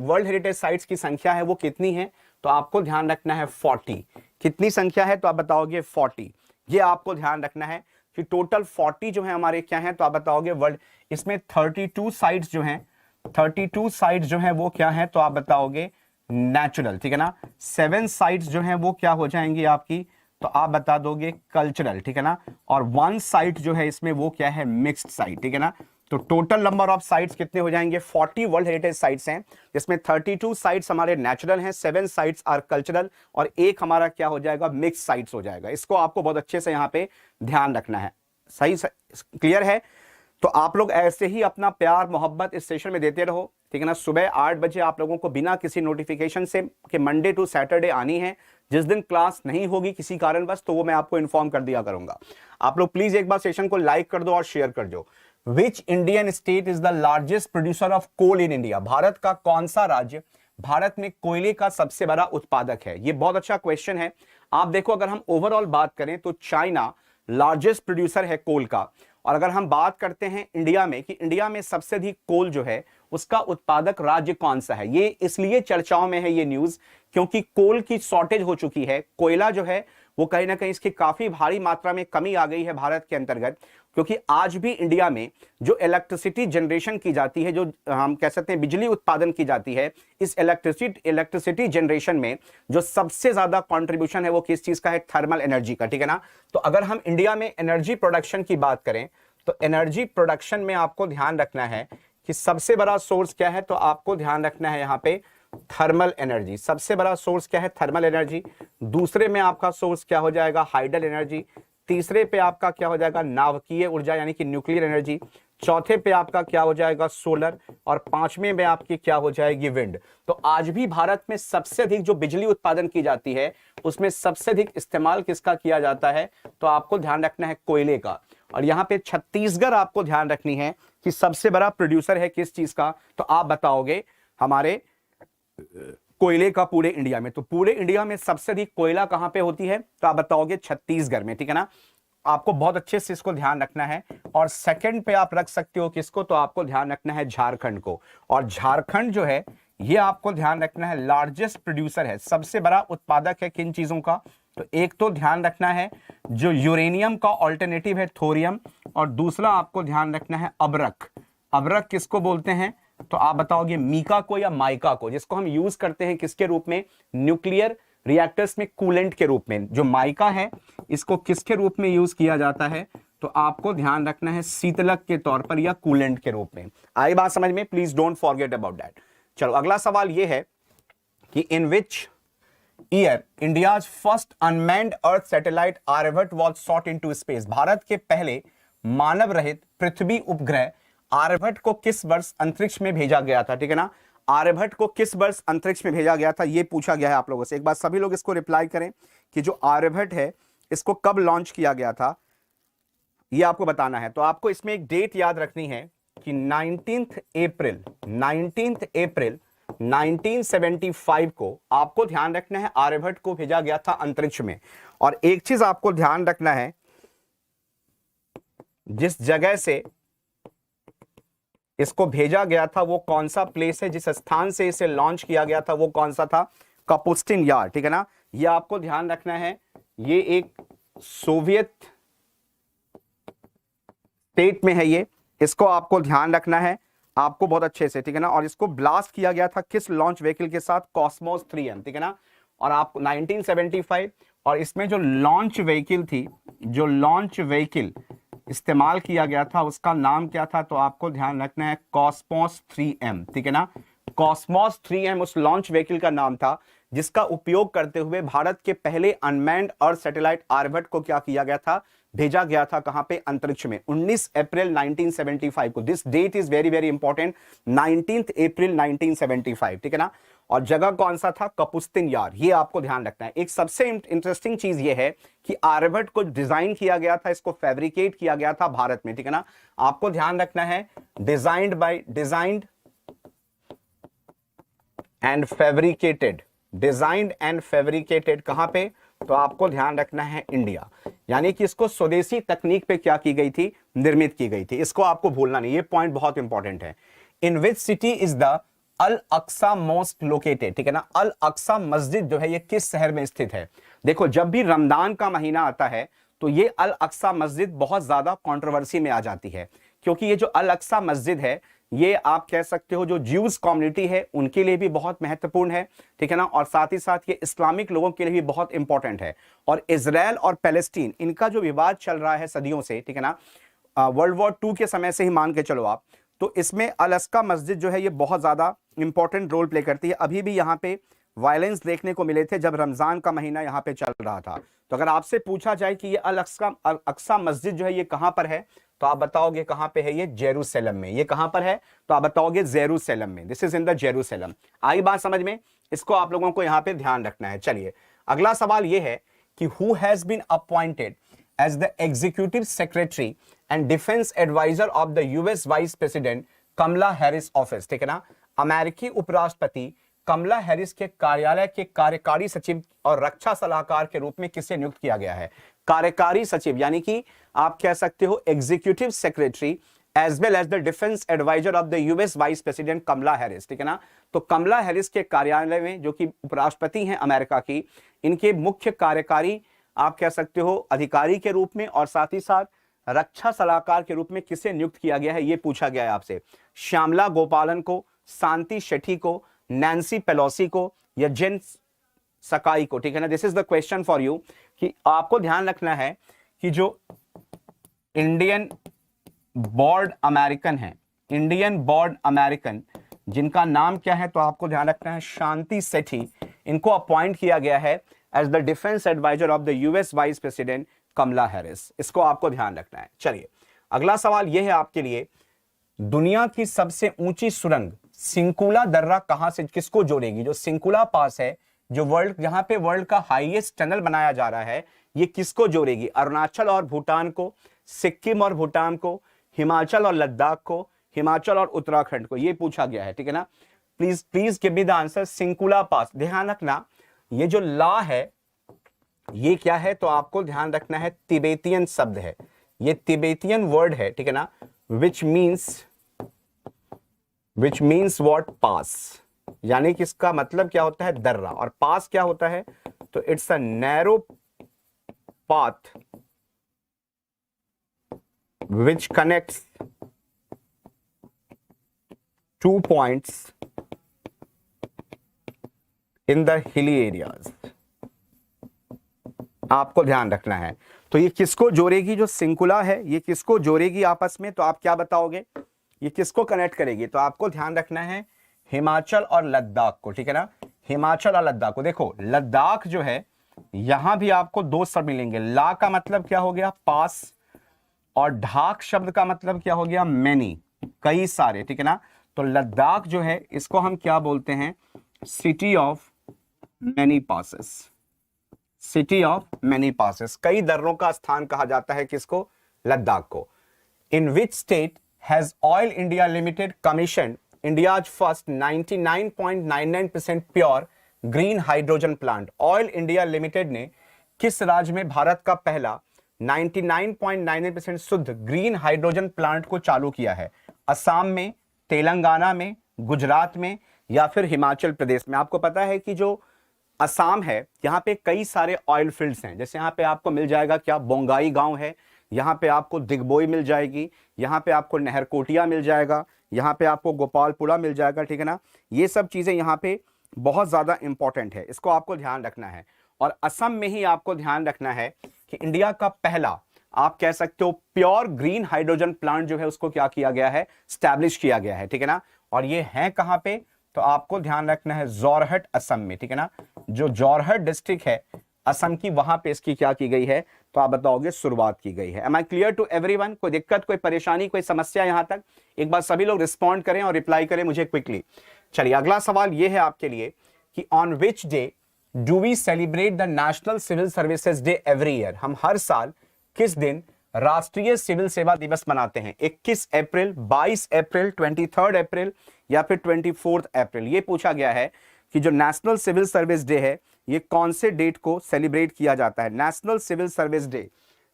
वर्ल्ड हेरिटेज साइट्स की संख्या है वो कितनी है, तो आपको ध्यान रखना है 40। कितनी संख्या है तो आप बताओगे 40। ये आपको ध्यान रखना है कि टोटल 40 जो है हमारे क्या है तो आप बताओगे वर्ल्ड। इसमें 32 साइट्स जो हैं, 32 साइट्स जो हैं वो क्या है तो आप बताओगे नेचुरल, ठीक है ना। 7 साइट्स जो हैं वो क्या हो जाएंगी आपकी, तो आप बता दोगे कल्चरल, ठीक है ना। और 1 साइट जो है इसमें वो क्या है, मिक्स्ड साइट, ठीक है ना। तो टोटल नंबर ऑफ साइट्स कितने हो जाएंगे, 40 वर्ल्ड हेरिटेज साइट्स हैं, जिसमें 32 साइट्स हमारे नेचुरल हैं, 7 साइट्स आर कल्चरल, और एक हमारा क्या हो जाएगा, मिक्स साइट्स हो जाएगा। इसको आपको बहुत अच्छे से यहाँ पे ध्यान रखना है। सही क्लियर है। तो आप लोग ऐसे ही अपना प्यार मोहब्बत इस सेशन में देते रहो, ठीक है ना। सुबह 8 बजे आप लोगों को बिना किसी नोटिफिकेशन से कि मंडे टू सैटरडे आनी है। जिस दिन क्लास नहीं होगी किसी कारणवश तो वो मैं आपको इन्फॉर्म कर दिया करूंगा। आप लोग प्लीज एक बार सेशन को लाइक कर दो और शेयर कर दो। Which Indian state is the largest producer of coal in India, Bharat का कौन सा राज्य भारत में कोयले का सबसे बड़ा उत्पादक है। ये बहुत अच्छा क्वेश्चन है। आप देखो अगर हम ओवरऑल बात करें तो चाइना लार्जेस्ट प्रोड्यूसर है कोल का। और अगर हम बात करते हैं इंडिया में कि इंडिया में सबसे अधिक कोल जो है उसका उत्पादक राज्य कौन सा है, ये इसलिए चर्चाओं में है ये न्यूज क्योंकि कोल की शॉर्टेज हो चुकी है। कोयला जो है वो कहीं ना कहीं इसकी काफी भारी मात्रा में कमी आ गई है भारत के अंतर्गत, क्योंकि आज भी इंडिया में जो इलेक्ट्रिसिटी जनरेशन की जाती है, जो हम कह सकते हैं बिजली उत्पादन की जाती है, इस इलेक्ट्रिसिटी जनरेशन में जो सबसे ज्यादा कंट्रीब्यूशन है वो किस चीज का है, थर्मल एनर्जी का, ठीक है ना। तो अगर हम इंडिया में एनर्जी प्रोडक्शन की बात करें तो एनर्जी प्रोडक्शन में आपको ध्यान रखना है कि सबसे बड़ा सोर्स क्या है, तो आपको ध्यान रखना है यहाँ पे थर्मल एनर्जी। सबसे बड़ा सोर्स क्या है, थर्मल एनर्जी। दूसरे में आपका सोर्स क्या हो जाएगा, हाइडल एनर्जी। तीसरे पे आपका क्या हो जाएगा, नाभिकीय ऊर्जा यानी कि न्यूक्लियर एनर्जी। चौथे पे आपका क्या हो जाएगा, सोलर। और पांचवें में आपकी क्या हो जाएगी, विंड। तो आज भी भारत में सबसे अधिक जो बिजली उत्पादन की जाती है उसमें सबसे अधिक इस्तेमाल किसका किया जाता है, तो आपको ध्यान रखना है कोयले का। और यहाँ पे छत्तीसगढ़ आपको ध्यान रखनी है कि सबसे बड़ा प्रोड्यूसर है किस चीज का, तो आप बताओगे हमारे कोयले का पूरे इंडिया में। तो पूरे इंडिया में सबसे अधिक कोयला कहां पे होती है, तो आप बताओगे छत्तीसगढ़ में, ठीक है ना। आपको बहुत अच्छे से इसको ध्यान रखना है। और सेकंड पे आप रख सकते हो किसको, तो आपको ध्यान रखना है झारखंड को। और झारखंड जो है ये आपको ध्यान रखना है, लार्जेस्ट प्रोड्यूसर है, सबसे बड़ा उत्पादक है किन चीजों का, तो एक तो ध्यान रखना है जो यूरेनियम का ऑल्टरनेटिव है थोरियम, और दूसरा आपको ध्यान रखना है अबरक। अबरक किसको बोलते हैं, तो आप बताओगे मीका को या माइका को, जिसको हम यूज करते हैं किसके रूप में, न्यूक्लियर रिएक्टर्स में कूलेंट के रूप में। जो माइका है इसको किसके रूप में यूज किया जाता है, तो आपको ध्यान रखना है शीतलक के तौर पर या कूलेंट के रूप में। आई बात समझ में, please don't forget about that. चलो अगला सवाल यह है कि in which year India's first unmanned earth satellite Aryabhata was shot into space. भारत के पहले मानव रहित पृथ्वी उपग्रह आर्यभट्ट को किस वर्ष अंतरिक्ष में भेजा गया था, ठीक है ना। आर्यभट्ट को किस वर्ष अंतरिक्ष में भेजा गया था, यह पूछा गया है आप लोगों से। एक बार सभी लोग इसको रिप्लाई करें कि जो आर्यभट्ट है इसको कब लॉन्च किया गया था, ये आपको बताना है। तो आपको इसमें एक डेट याद रखनी है कि 19 अप्रैल 1975 को आपको ध्यान रखना है आर्यभट्ट को भेजा गया था अंतरिक्ष में। और एक चीज आपको ध्यान रखना है, जिस जगह से इसको भेजा गया था वो कौन सा प्लेस है, जिस स्थान से इसे लॉन्च किया गया था वो कौन सा था, कपुस्टिन यार, ठीक है ना। ये आपको ध्यान रखना है, ये एक सोवियत स्टेट में है ये, इसको आपको ध्यान रखना है आपको बहुत अच्छे से, ठीक है ना। और इसको ब्लास्ट किया गया था किस लॉन्च व्हीकल के साथ, कॉस्मोस 3M, ठीक है ना। और आपको 1975, और इसमें जो लॉन्च व्हीकल थी, जो लॉन्च व्हीकल इस्तेमाल किया गया था उसका नाम क्या था, तो आपको ध्यान रखना है कॉस्मोस 3M, ठीक है ना। कॉस्मोस 3M उस लॉन्च व्हीकल का नाम था जिसका उपयोग करते हुए भारत के पहले अनमैन्ड अर्थ सैटेलाइट आर्यभट्ट को क्या किया गया था, भेजा गया था कहां पे, अंतरिक्ष में, 19 अप्रैल 1975 को। This date is very very important, 19 अप्रैल 1975, ठीक है ना। और जगह कौन सा था, कपुस्तिन यार, ये आपको ध्यान रखना है। एक सबसे इंटरेस्टिंग चीज ये है कि आर्यभट्ट को डिजाइन किया गया था, इसको फैब्रिकेट किया गया था भारत में, ठीक है ना। आपको ध्यान रखना है डिजाइंड एंड फैब्रिकेटेड कहां पे, तो आपको ध्यान रखना है इंडिया, यानी कि इसको स्वदेशी तकनीक पे क्या की गई थी, निर्मित की गई थी। इसको आपको भूलना नहीं, ये पॉइंट बहुत इंपॉर्टेंट है। In which city is the Al Aqsa mosque located, ठीक है ना। अल अक्सा मस्जिद जो है ये किस शहर में स्थित है। देखो जब भी रमजान का महीना आता है तो ये अल अक्सा मस्जिद बहुत ज्यादा कंट्रोवर्सी में आ जाती है, क्योंकि ये जो अल अक्सा मस्जिद है ये आप कह सकते हो जो ज्यूज कम्युनिटी है उनके लिए भी बहुत महत्वपूर्ण है, ठीक है ना। और साथ ही साथ ये इस्लामिक लोगों के लिए भी बहुत इंपॉर्टेंट है। और इजराइल और पैलेस्टीन इनका जो विवाद चल रहा है सदियों से, ठीक है ना, वर्ल्ड वॉर 2 के समय से ही मान के चलो आप, तो इसमें अल अक्सा मस्जिद जो है ये बहुत ज्यादा इंपॉर्टेंट रोल प्ले करती है। अभी भी यहाँ पे वायलेंस देखने को मिले थे जब रमजान का महीना यहाँ पे चल रहा था। तो अगर आपसे पूछा जाए कि ये अल अक्सा मस्जिद जो है ये कहां पर है, तो आप बताओगे कहां पे है, ये जेरूसलम में। ये कहां पर है, तो आप बताओगे जेरूसलम में, this is in the Jerusalem. आई बात समझ में, इसको आप लोगों को यहां पे ध्यान रखना है। चलिए अगला सवाल ये है कि who has been appointed as the executive secretary and defence advisor of the US vice president Kamala Harris office, ठीक है ना। अमेरिकी उपराष्ट्रपति कमला हैरिस के कार्यालय के कार्यकारी सचिव और रक्षा सलाहकार के रूप में किसे नियुक्त किया गया है, कार्यकारी सचिव, यानी कि आप कह सकते हो executive secretary as well as the defence advisor of the US vice president Kamala Harris, ठीक है ना। तो कमला हैरिस के कार्यालय में जो कि उपराष्ट्रपति हैं अमेरिका की, इनके मुख्य कार्यकारी आप कह सकते हो अधिकारी के रूप में और साथ ही साथ रक्षा सलाहकार के रूप में किसे नियुक्त किया गया है, यह पूछा गया है आपसे। श्यामला गोपालन को, शांति शेट्टी को, नैन्सी पेलोसी को या जेन सकाई को, ठीक है ना। This is the question for you कि आपको ध्यान रखना है कि जो इंडियन बोर्ड अमेरिकन है, इंडियन बोर्ड अमेरिकन जिनका नाम क्या है, तो आपको ध्यान रखना है शांति सेठी, इनको अपॉइंट किया गया है as the defence advisor of the US vice president Kamala Harris. इसको आपको ध्यान रखना है। चलिए अगला सवाल यह है आपके लिए, दुनिया की सबसे ऊंची सुरंग सिंकुला दर्रा कहां से किसको जोड़ेगी। जो सिंकुला पास है, जो जहां पे वर्ल्ड का हाईएस्ट टनल बनाया जा रहा है, ये किसको जोड़ेगी, अरुणाचल और भूटान को, सिक्किम और भूटान को, हिमाचल और लद्दाख को, हिमाचल और उत्तराखंड को, ये पूछा गया है, ठीक है ना। Please please give me the answer. Shinku La pass, ध्यान रखना ये जो ला है ये क्या है, तो आपको ध्यान रखना है तिबेतियन शब्द है, ये तिबेतियन वर्ड है, ठीक है ना, विच मीन्स व्हाट, पास, यानी कि इसका मतलब क्या होता है, दर्रा। और पास क्या होता है, तो it's a narrow path which connects two points in the hilly areas. आपको ध्यान रखना है। तो ये किसको जोड़ेगी, जो सिंकुला है ये किसको जोड़ेगी आपस में, तो आप क्या बताओगे, ये किसको कनेक्ट करेगी, तो आपको ध्यान रखना है हिमाचल और लद्दाख को, ठीक है ना, हिमाचल और लद्दाख को। देखो लद्दाख जो है यहां भी आपको दो शब्द मिलेंगे, ला का मतलब क्या हो गया, पास, और ढाक शब्द का मतलब क्या हो गया, मैनी, कई सारे, ठीक है ना। तो लद्दाख जो है इसको हम क्या बोलते हैं, city of many passes, city of many passes, कई दर्रों का स्थान कहा जाता है किसको, लद्दाख को। In which state has Oil India Limited commission India's first 99.99% pure green hydrogen plant. Oil India Limited ने किस राज्य में भारत का पहला 99.99% शुद्ध ग्रीन हाइड्रोजन प्लांट को चालू किया है, असम में, तेलंगाना में, गुजरात में या फिर हिमाचल प्रदेश में। आपको पता है कि जो असम है यहाँ पे कई सारे ऑयल फील्ड्स हैं, जैसे यहाँ पे आपको मिल जाएगा क्या, बोंगाई गांव है, यहाँ पे आपको दिग्बोई मिल जाएगी, यहाँ पे आपको नहरकोटिया मिल जाएगा, यहाँ पे आपको गोपालपुरा मिल जाएगा, ठीक है ना। ये सब चीजें यहाँ पे बहुत ज्यादा इंपॉर्टेंट है, इसको आपको ध्यान रखना है। और असम में ही आपको ध्यान रखना है कि इंडिया का पहला, आप कह सकते हो प्योर ग्रीन हाइड्रोजन प्लांट जो है उसको क्या किया गया है, स्टैब्लिश किया गया है, ठीक है ना। और ये है कहां पे, तो आपको ध्यान रखना है जोरहट असम में, ठीक है ना। जो जोरहट डिस्ट्रिक्ट है असम की, वहां पे इसकी क्या की गई है, तो आप बताओगे शुरुआत की गई है। Am I clear to everyone, कोई दिक्कत, कोई परेशानी, कोई समस्या यहां तक, एक बार सभी लोग रिस्पॉन्ड करें और रिप्लाई करें मुझे क्विकली। चलिए अगला सवाल ये है आपके लिए कि on which day do we celebrate the national civil services day every year. हम हर साल किस दिन राष्ट्रीय सिविल सेवा दिवस मनाते हैं, 21 अप्रैल, 22 अप्रैल, 23 अप्रैल या फिर 24 अप्रैल। ये पूछा गया है कि जो नेशनल सिविल सर्विस डे है ये कौन से डेट को सेलिब्रेट किया जाता है, नेशनल सिविल सर्विस डे,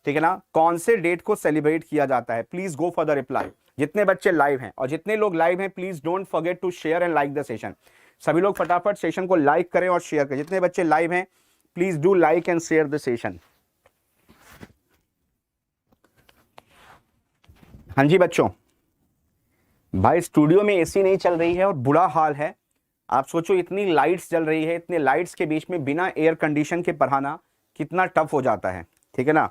ठीक है ना, कौन से डेट को सेलिब्रेट किया जाता है। Please go for the reply. जितने बच्चे लाइव हैं और जितने लोग लाइव हैं please don't forget to share and like the session. सभी लोग फटाफट सेशन को लाइक करें और शेयर करें। जितने बच्चे लाइव हैं please do like and share the session. हाँ जी बच्चों, भाई स्टूडियो में एसी नहीं चल रही है और बुरा हाल है। आप सोचो इतनी लाइट्स जल रही है, इतने लाइट्स के बीच में बिना एयर कंडीशन के पढ़ाना कितना टफ हो जाता है, ठीक है ना।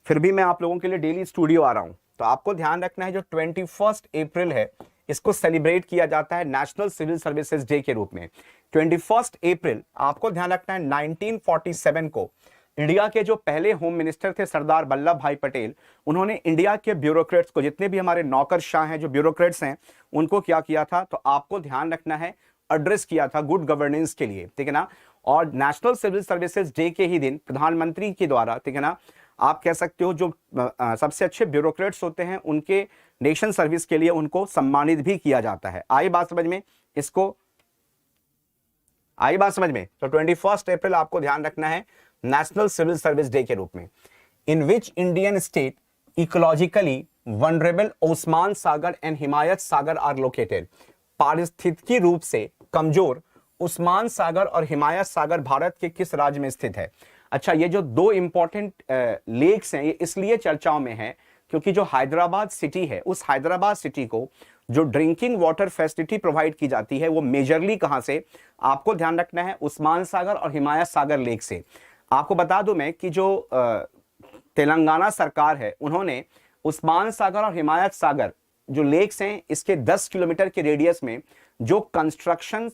फिर भी मैं आप लोगों के लिए डेली स्टूडियो आ रहा हूं। तो आपको ध्यान रखना है जो 21 अप्रैल है इसको सेलिब्रेट किया जाता है नेशनल सिविल सर्विसेज डे के रूप में। 21 अप्रैल आपको ध्यान रखना है 1947 को इंडिया के जो पहले होम मिनिस्टर थे सरदार वल्लभ भाई पटेल, उन्होंने इंडिया के ब्यूरोक्रेट्स को, जितने भी हमारे नौकरशाह हैं जो ब्यूरोक्रेट्स हैं, उनको क्या किया था, तो आपको ध्यान रखना है एड्रेस किया था गुड गवर्नेंस के लिए, ठीक है ना। और नेशनल सिविल सर्विसेज डे के ही दिन प्रधानमंत्री के द्वारा, ठीक है ना, आप कह सकते हो जो सबसे अच्छे ब्यूरोक्रेट्स होते हैं उनके नेशन सर्विस के लिए उनको सम्मानित भी किया जाता है। आई बात समझ में, इसको आई बात समझ में। तो 21 अप्रैल आपको ध्यान रखना है नेशनल सिविल सर्विस डे के रूप में। In which Indian state ecologically vulnerable Osman Sagar and Himayat Sagar are located. पारिस्थितिकी रूप से कमजोर उस्मान सागर और हिमायत सागर भारत के किस राज्य में स्थित है। अच्छा, ये जो दो इंपॉर्टेंट लेक्स हैं ये इसलिए चर्चाओं में है क्योंकि जो हैदराबाद सिटी है, उस हैदराबाद सिटी को जो ड्रिंकिंग वाटर फैसिलिटी प्रोवाइड की जाती है वो मेजरली कहां से, आपको ध्यान रखना है उस्मान सागर और हिमायत सागर लेक से। आपको बता दूं मैं कि जो तेलंगाना सरकार है उन्होंने उस्मान सागर और हिमायत सागर जो लेक्स हैं इसके 10 किलोमीटर के रेडियस में जो कंस्ट्रक्शन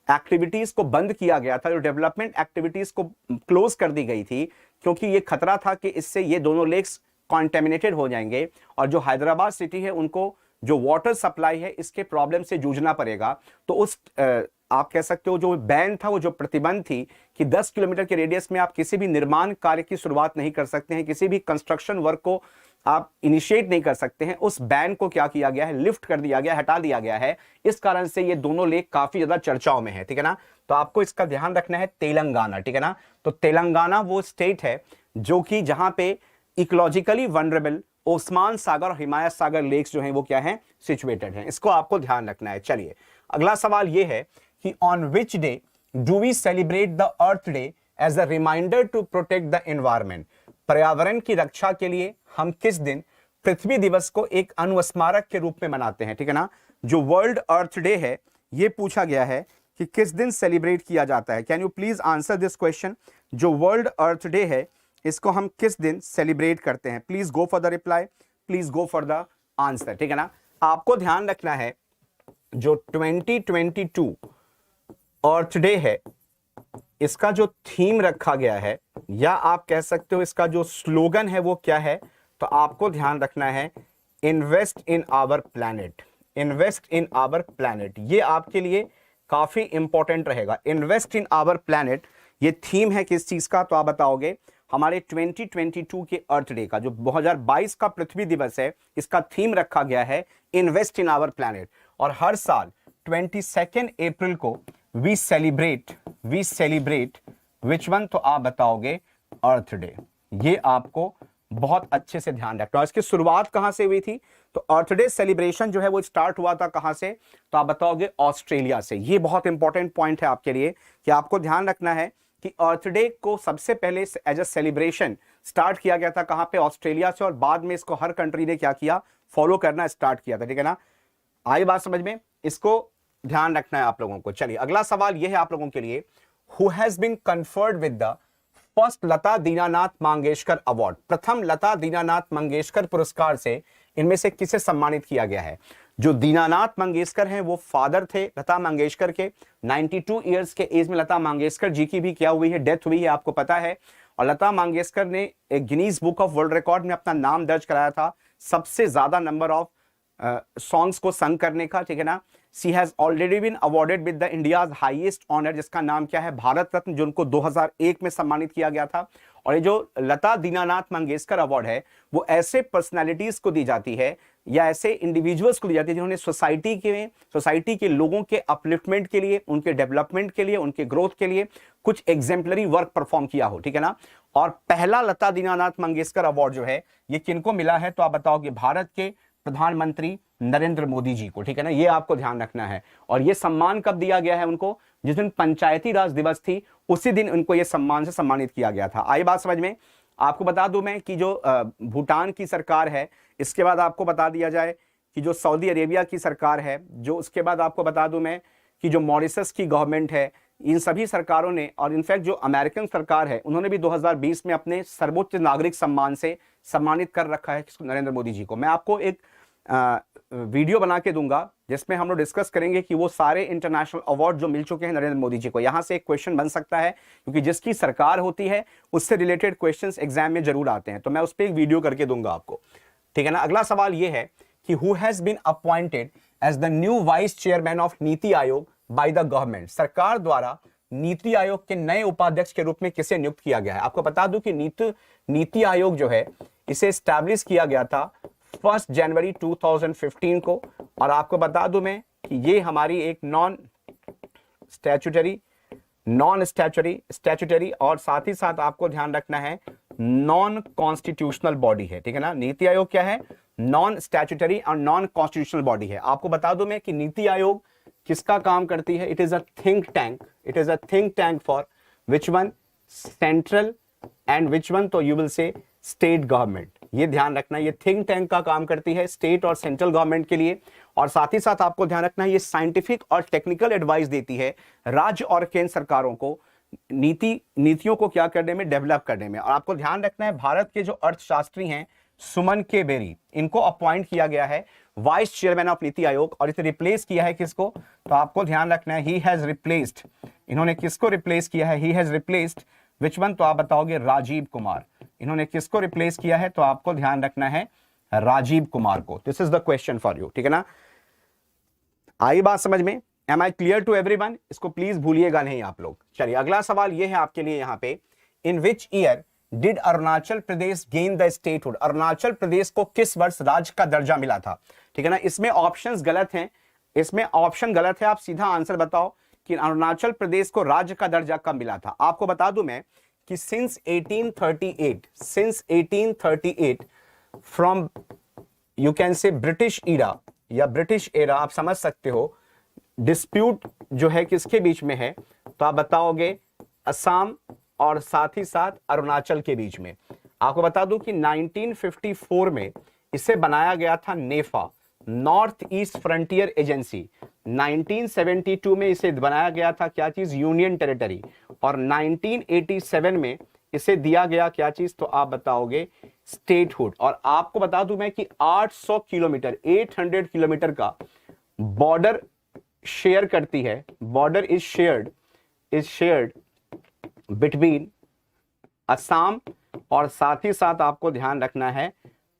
एक्टिविटीज को बंद किया गया था, जो डेवलपमेंट एक्टिविटीज को क्लोज कर दी गई थी क्योंकि ये खतरा था कि इससे ये दोनों लेक्स कॉन्टेमिनेटेड हो जाएंगे और जो हैदराबाद सिटी है उनको जो वाटर सप्लाई है इसके प्रॉब्लम से जूझना पड़ेगा। तो उस आप कह सकते हो जो बैन था, वो जो प्रतिबंध थी कि 10 किलोमीटर के रेडियस में आप किसी भी निर्माण कार्य की शुरुआत नहीं कर सकते हैं, किसी भी कंस्ट्रक्शन वर्क को आप इनिशिएट नहीं कर सकते हैं, उस बैन को क्या किया गया है, लिफ्ट कर दिया गया, हटा दिया गया है। इस कारण से ये दोनों लेक काफी ज्यादा चर्चाओं में है, ठीक है ना। तो आपको इसका ध्यान रखना है तेलंगाना, ठीक है ना। तो तेलंगाना वो स्टेट है जो कि जहां पे इकोलॉजिकली वनरेबल ओस्मान सागर और हिमायत सागर लेक्स जो हैं वो क्या हैं, सिचुएटेड हैं। इसको आपको ध्यान रखना है। चलिए अगला सवाल ये है कि on which day do we celebrate the earth day as a reminder to protect the environment. पर्यावरण की रक्षा के लिए हम किस दिन पृथ्वी दिवस को एक अनुस्मारक के रूप में मनाते हैं, ठीक है ना। जो वर्ल्ड अर्थ डे है ये पूछा गया है कि किस दिन सेलिब्रेट किया जाता है। Can you please answer this question. जो वर्ल्ड अर्थ डे है इसको हम किस दिन सेलिब्रेट करते हैं। Please go for the reply, please go for the answer, ठीक है ना। आपको ध्यान रखना है जो 2022 अर्थ डे है इसका जो थीम रखा गया है, या आप कह सकते हो इसका जो स्लोगन है वो क्या है, तो आपको ध्यान रखना है invest in our planet. Invest in our planet ये आपके लिए काफी इंपॉर्टेंट रहेगा। इन्वेस्ट इन आवर प्लैनेट ये थीम है किस चीज का, तो आप बताओगे हमारे 2022 के अर्थ डे का, जो 2022 का पृथ्वी दिवस है, इसका थीम रखा गया है इन्वेस्ट इन आवर प्लैनेट। और हर साल 22 अप्रैल को वी सेलिब्रेट विच वन, तो आप बताओगे अर्थ डे। ये आपको बहुत अच्छे से ध्यान रखना है। इसकी शुरुआत कहां से हुई थी, तो अर्थ डे सेलिब्रेशन जो है वो स्टार्ट हुआ था कहां से, तो आप बताओगे ऑस्ट्रेलिया से। ये बहुत इंपॉर्टेंट पॉइंट है आपके लिए कि आपको ध्यान रखना है कि अर्थ डे को सबसे पहले एज अ सेलिब्रेशन स्टार्ट किया गया था कहां पे, ऑस्ट्रेलिया से, और बाद में इसको हर कंट्री ने क्या किया, फॉलो करना स्टार्ट किया था, ठीक है ना। आई बात समझ में, इसको ध्यान रखना है आप लोगों को। चलिए अगला सवाल यह है आप लोगों के लिए, who has been conferred with the first Lata Dinanath Mangeshkar award. प्रथम लता दीनानाथ मंगेशकर पुरस्कार से इनमें से किसे सम्मानित किया गया है। जो दीनानाथ मंगेशकर हैं वो फादर थे लता मंगेशकर के। 92 इयर्स के एज में लता मंगेशकर जी की भी क्या हुई है, डेथ हुई है, आपको पता है। और लता मंगेशकर ने एक Guinness book of world record में अपना नाम दर्ज कराया था सबसे ज्यादा नंबर ऑफ सॉन्ग्स को संग करने का, ठीक है ना। She has already been awarded with the India's highest honour, जिसका नाम क्या है, भारत रत्न, जो उनको 2001 में सम्मानित किया गया था। और ये जो लता दीनानाथ मंगेशकर अवार्ड है वो ऐसे पर्सनालिटीज को दी जाती है या ऐसे इंडिविजुअल्स को दी जाती है जिन्होंने सोसाइटी के लोगों के अपलिफ्टमेंट के लिए, उनके डेवलपमेंट के लिए, उनके ग्रोथ के लिए कुछ एग्जेम्पलरी वर्क परफॉर्म किया हो, ठीक है ना। और पहला लता दीनानाथ मंगेशकर अवार्ड जो है ये किनको मिला है, तो आप बताओगे भारत के प्रधानमंत्री नरेंद्र मोदी जी को, ठीक है ना। ये आपको ध्यान रखना है। और ये सम्मान कब दिया गया है उनको, जिस दिन पंचायती राज दिवस थी उसी दिन उनको ये सम्मान से सम्मानित किया गया था। आई बात समझ में। आपको बता दूं मैं कि जो भूटान की सरकार है, इसके बाद आपको बता दिया जाए कि जो सऊदी अरेबिया की सरकार है, जो उसके बाद आपको बता दूं मैं कि जो मॉरिशस की गवर्नमेंट है, इन सभी सरकारों ने, और इनफैक्ट जो अमेरिकन सरकार है उन्होंने भी 2020 में अपने सर्वोच्च नागरिक सम्मान से सम्मानित कर रखा है नरेंद्र मोदी जी को। मैं आपको एक वीडियो बना के दूंगा जिसमें हम लोग डिस्कस करेंगे कि वो सारे इंटरनेशनल अवार्ड जो मिल चुके हैं नरेंद्र मोदी जी को। यहां से एक क्वेश्चन बन सकता है क्योंकि जिसकी सरकार होती है उससे रिलेटेड क्वेश्चंस एग्जाम में जरूर आते हैं, तो मैं उस पर एक वीडियो करके दूंगा आपको, ठीक है ना। अगला सवाल ये है कि who has been appointed as the new vice chairman of NITI Aayog by the government. सरकार द्वारा नीति आयोग के नए उपाध्यक्ष के रूप में किसे नियुक्त किया गया है। आपको बता दूं कि नीति आयोग जो है इसे एस्टैब्लिश किया गया था 1 जनवरी 2015 को। और आपको बता दूं मैं कि ये हमारी एक नॉन स्टैट्यूटरी और साथ ही साथ आपको ध्यान रखना है नॉन कॉन्स्टिट्यूशनल बॉडी है, ठीक है ना। नीति आयोग क्या है, नॉन स्टैट्यूटरी और नॉन कॉन्स्टिट्यूशनल बॉडी है। आपको बता दूं मैं कि नीति आयोग किसका काम करती है, it is a think tank for which one, central and which one, तो you will say state government. ये ध्यान रखना, ये थिंक टैंक का काम करती है स्टेट और सेंट्रल गवर्नमेंट के लिए। और साथ ही साथ आपको ध्यान रखना है ये साइंटिफिक और टेक्निकल एडवाइस देती है राज्य और केंद्र सरकारों को नीतियों को क्या करने में, डेवलप करने में। और आपको ध्यान रखना है भारत के जो अर्थशास्त्री हैं सुमन के बेरी, इनको अपॉइंट किया गया है वाइस चेयरमैन ऑफ नीति आयोग। और इसे रिप्लेस किया है किसको, तो आपको ध्यान रखना है ही हैज रिप्लेस्ड, इन्होंने किसको रिप्लेस किया है, he has replaced which one, तो आप बताओगे राजीव कुमार। इन्होंने किसको रिप्लेस किया है, तो आपको ध्यान रखना है राजीव कुमार को। This is the question for you, ठीक है ना। आई बात समझ में, am I clear to everyone, इसको प्लीज भूलिएगा नहीं आप लोग। चलिए अगला सवाल ये है आपके लिए यहाँ पे, in which year did Arunachal Pradesh gain the statehood. Arunachal Pradesh को किस वर्ष राज्य का दर्जा मिला था, ठीक है ना। इसमें ऑप्शंस गलत हैं, इसमें ऑप्शन गलत है, आप सीधा आंसर बताओ कि अरुणाचल प्रदेश को राज्य का दर्जा कब मिला था। आपको बता दूं मैं कि since 1838 from you can say British era या ब्रिटिश एरा, आप समझ सकते हो, डिस्प्यूट जो है किसके बीच में है, तो आप बताओगे असम और साथ ही साथ अरुणाचल के बीच में। आपको बता दूं कि 1954 में इसे बनाया गया था नेफा, नॉर्थ ईस्ट फ्रंटियर एजेंसी। 1972 में इसे बनाया गया था क्या चीज, यूनियन टेरिटरी, और 1987 में इसे दिया गया क्या चीज, तो आप बताओगे स्टेटहुड। और आपको बता दूं मैं कि 800 किलोमीटर 800 किलोमीटर का बॉर्डर शेयर करती है, border is shared between Assam और साथ ही साथ आपको ध्यान रखना है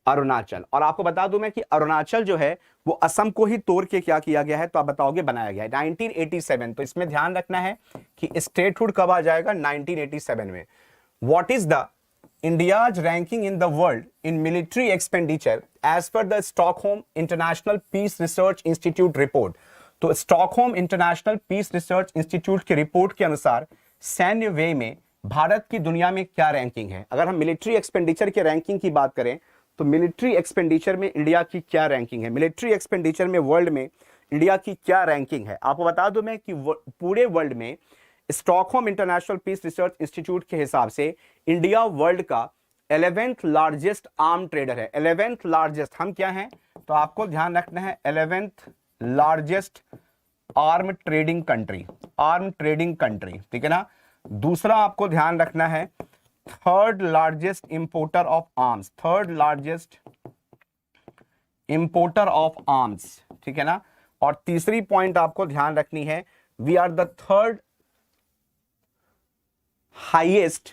अरुणाचल। और आपको बता दूं मैं कि अरुणाचल जो है वो असम को ही तोड़ के क्या किया गया है, तो आप बताओगे बनाया गया है 1987। तो इसमें ध्यान रखना है कि स्टेटहुड कब आ जाएगा, 1987 में। What is the India's ranking in the world in military expenditure as per the Stockholm International Peace Research Institute report. तो Stockholm International Peace Research Institute की रिपोर्ट के अनुसार सैन्य व्यय में भारत की दुनिया में क्या रैंकिंग है। अगर हम मिलिट्री एक्सपेंडिचर के रैंकिंग की बात करें तो मिलिट्री एक्सपेंडिचर में इंडिया की क्या रैंकिंग है, मिलिट्री एक्सपेंडिचर में वर्ल्ड में इंडिया की क्या रैंकिंग है। आपको बता दूं मैं कि पूरे वर्ल्ड में Stockholm International Peace Research Institute के हिसाब से इंडिया वर्ल्ड का 11th लार्जेस्ट आर्म ट्रेडर है। 11th लार्जेस्ट हम क्या हैं, तो आपको ध्यान रखना है 11th largest arm trading country, ठीक है ना। दूसरा आपको ध्यान रखना है third largest importer of arms, ठीक है ना। और तीसरी पॉइंट आपको ध्यान रखनी है, we are the third highest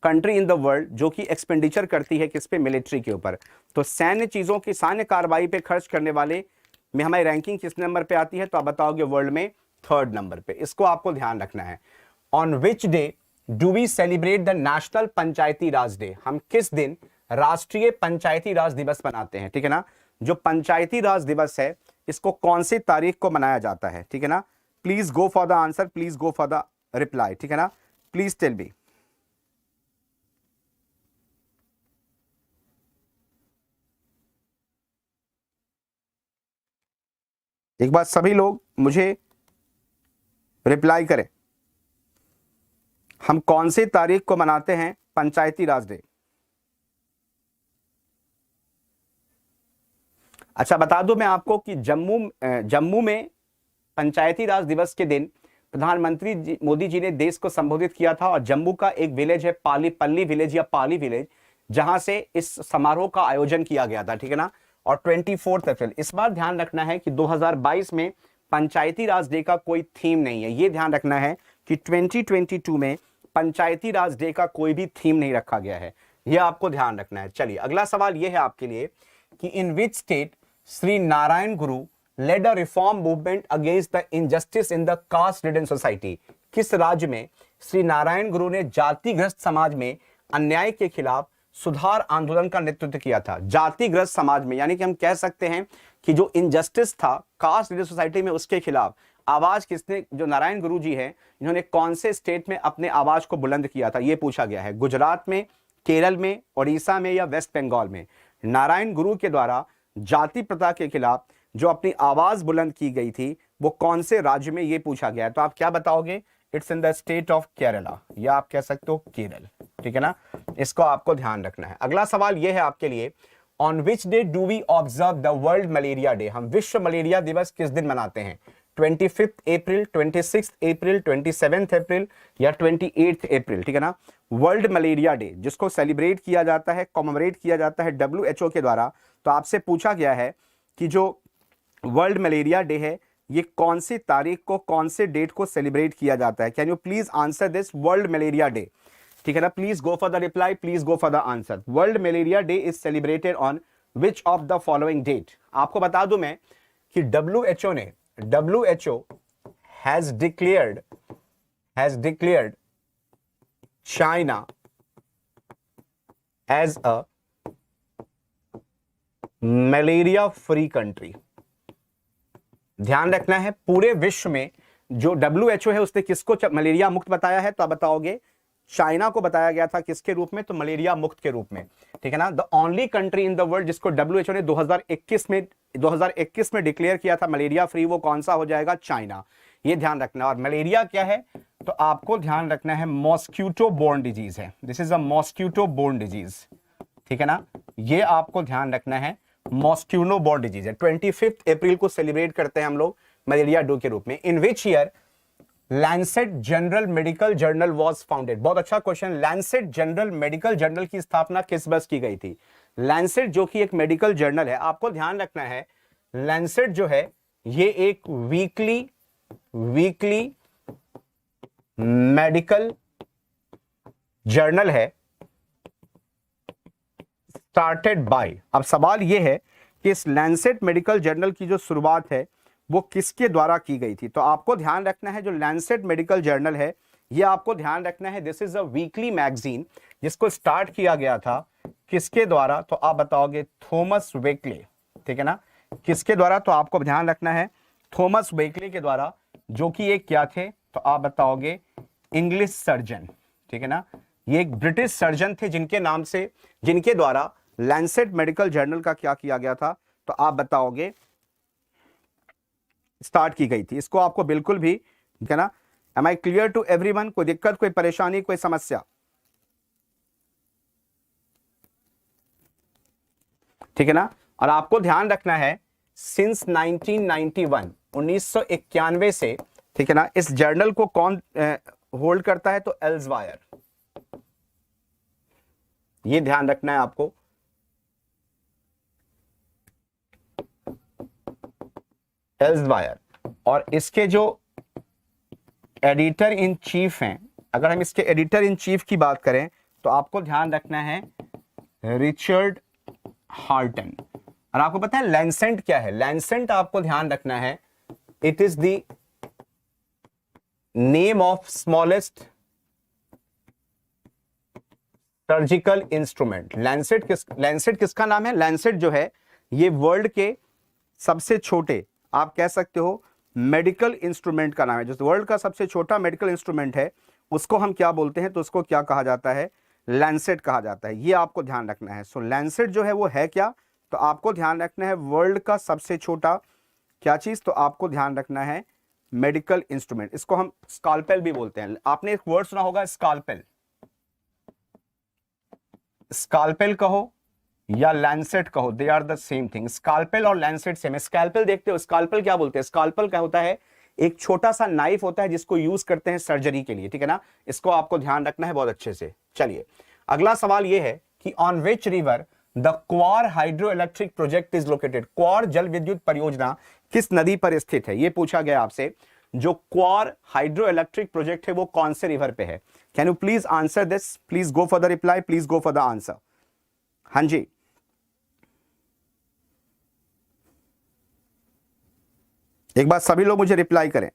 country in the world जो कि एक्सपेंडिचर करती है किस पे, मिलिट्री के ऊपर। तो सैन्य चीजों की, सैन्य कार्रवाई पे खर्च करने वाले में हमारी रैंकिंग किस नंबर पे आती है, तो आप बताओगे वर्ल्ड में 3rd नंबर पे। इसको आपको ध्यान रखना है। On which day do we celebrate the national Panchayati Raj day. हम किस दिन राष्ट्रीय पंचायती राज दिवस मनाते हैं, ठीक है ना। जो पंचायती राज दिवस है इसको कौन सी तारीख को मनाया जाता है, ठीक है ना। Please go for the answer, please go for the reply, ठीक है ना। Please tell me. एक बार सभी लोग मुझे रिप्लाई करें, हम कौन सी तारीख को मनाते हैं पंचायती राज डे। अच्छा बता दूं मैं आपको कि जम्मू में पंचायती राज दिवस के दिन प्रधानमंत्री मोदी जी ने देश को संबोधित किया था, और जम्मू का एक विलेज है पल्ली विलेज या पाली विलेज, जहां से इस समारोह का आयोजन किया गया था, ठीक है ना। और 24 अप्रैल, इस बार ध्यान रखना है कि 2022 में पंचायती राज डे का कोई थीम नहीं है। ये ध्यान रखना है कि 2022 में पंचायती राज डे का कोई भी थीम नहीं रखा गया है, यह आपको ध्यान रखना है। चलिए अगला सवाल यह है आपके लिए कि in which state Shri Narayana Guru led a reform movement against the injustice in the caste ridden society. किस राज्य में श्री नारायण गुरु ने जातिग्रस्त समाज में अन्याय के खिलाफ सुधार आंदोलन का नेतृत्व किया था। जातिग्रस्त समाज में, यानी कि हम कह सकते हैं कि जो इनजस्टिस था कास्ट रिडन सोसाइटी में, उसके खिलाफ आवाज किसने, जो नारायण गुरु जी हैं, इन्होंने कौन से स्टेट में अपने आवाज को बुलंद किया था, यह पूछा गया है। गुजरात में, केरल में, उड़ीसा में या वेस्ट बंगाल में। नारायण गुरु के द्वारा जाति प्रथा के खिलाफ जो अपनी आवाज बुलंद की गई थी वो कौन से राज्य में, ये पूछा गया है। तो आप क्या बताओगे, it's in the state of Kerala, या आप कह सकते हो केरल, ठीक है ना। इसको आपको ध्यान रखना है। अगला सवाल यह है आपके लिए, on which day do we observe the world malaria day. हम विश्व मलेरिया दिवस किस दिन मनाते हैं, 25 अप्रैल, 26 अप्रैल, 27 अप्रैल या 28 अप्रैल, ठीक है ना। वर्ल्ड मलेरिया डे जिसको सेलिब्रेट किया जाता है, कॉमेमोरेट किया जाता है WHO के द्वारा। तो आपसे पूछा गया है कि जो वर्ल्ड मलेरिया डे है ये कौन सी तारीख को, कौन से डेट को सेलिब्रेट किया जाता है। Can you please answer this, world malaria day, ठीक है ना। Please go for the reply, please go for the answer. World malaria day is celebrated on which of the following date. आपको बता दूं मैं कि WHO has declared China as a malaria free country. ध्यान रखना है, पूरे विश्व में जो WHO है उसने किसको मलेरिया मुक्त बताया है, तो आप बताओगे चाइना को बताया गया था किसके रूप में, तो मलेरिया मुक्त के रूप में, ठीक है ना। The only country in the world जिसको WHO ने 2021 में डिक्लेयर किया था मलेरिया फ्री, वो कौन सा हो जाएगा, चाइना। ये ध्यान रखना। और मलेरिया क्या है, तो आपको ध्यान रखना है मॉस्क्यूटो बोर्न डिजीज है, this is a mosquito borne disease, ठीक है ना, ये आपको ध्यान रखना है, मॉस्क्यूटो बोर्न डिजीज है। 25 अप्रैल को सेलिब्रेट करते हैं हम लोग मलेरिया डे के रूप में। In which year Lancet general medical journal was founded, बहुत अच्छा question. Lancet general medical journal की स्थापना किस वर्ष की गई थी। लैंसेट जो कि एक मेडिकल जर्नल है, आपको ध्यान रखना है लैंसेट जो है ये एक वीकली मेडिकल जर्नल है, स्टार्टेड बाय। अब सवाल यह है कि इस लैंसेट मेडिकल जर्नल की जो शुरुआत है वो किसके द्वारा की गई थी। तो आपको ध्यान रखना है जो लैंसेट मेडिकल जर्नल है ये आपको ध्यान रखना है, this is a weekly magazine जिसको स्टार्ट किया गया था किसके द्वारा, तो आप बताओगे थॉमस वेकले, ठीक है ना, किसके द्वारा, तो आपको ध्यान रखना है थॉमस वेकले के द्वारा, जो कि एक क्या थे, तो आप बताओगे इंग्लिश सर्जन, ठीक है ना, ये एक ब्रिटिश सर्जन थे जिनके द्वारा लैंसेट मेडिकल जर्नल का क्या किया गया था, तो आप बताओगे स्टार्ट की गई थी। इसको आपको बिल्कुल भी, ठीक है ना, am I clear to everyone, कोई दिक्कत, कोई परेशानी, कोई समस्या, ठीक है ना। और आपको ध्यान रखना है सिंस 1991 से, ठीक है ना, इस जर्नल को कौन होल्ड करता है, तो एल्सवायर, ये ध्यान रखना है आपको। एल्सवायर, और इसके जो एडिटर इन चीफ हैं, अगर हम इसके एडिटर इन चीफ की बात करें तो आपको ध्यान रखना है रिचर्ड हार्टन। और आपको पता है लैंसेट क्या है, लैंसेट आपको ध्यान रखना है it is the name of smallest surgical instrument. Lancet किसका नाम है, लैंसेट जो है ये वर्ल्ड के सबसे छोटे, आप कह सकते हो मेडिकल इंस्ट्रूमेंट का नाम है। जो वर्ल्ड का सबसे छोटा मेडिकल इंस्ट्रूमेंट है उसको हम क्या बोलते हैं, तो उसको क्या कहा जाता है, लैंसेट कहा जाता है। ये आपको ध्यान रखना है। सो लैंसेट जो है वो है क्या, तो आपको ध्यान रखना है वर्ल्ड का सबसे छोटा क्या चीज, तो आपको ध्यान रखना है मेडिकल इंस्ट्रूमेंट। इसको हम स्काल्पेल भी बोलते हैं। आपने एक वर्ड सुना होगा स्काल्पेल, स्काल्पेल कहो या लैंसेट कहो, they are the same thing. Scalpel और लैंसेट सेम है। स्कैल्पेल देखते हो, स्काल्पेल क्या बोलते हैं, स्काल्पेल क्या होता है, एक छोटा सा नाइफ होता है जिसको यूज करते हैं सर्जरी के लिए, ठीक है ना, इसको आपको ध्यान रखना है बहुत अच्छे से। चलिए अगला सवाल यह है कि on which river the Kwar hydro electric project is located. Kwar जल विद्युत परियोजना किस नदी पर स्थित है, यह पूछा गया आपसे। जो क्वार हाइड्रो इलेक्ट्रिक प्रोजेक्ट है वो कौन से रिवर पे है। Can you please answer this, please go for the reply, please go for the answer. हाँ जी, एक बार सभी लोग मुझे रिप्लाई करें।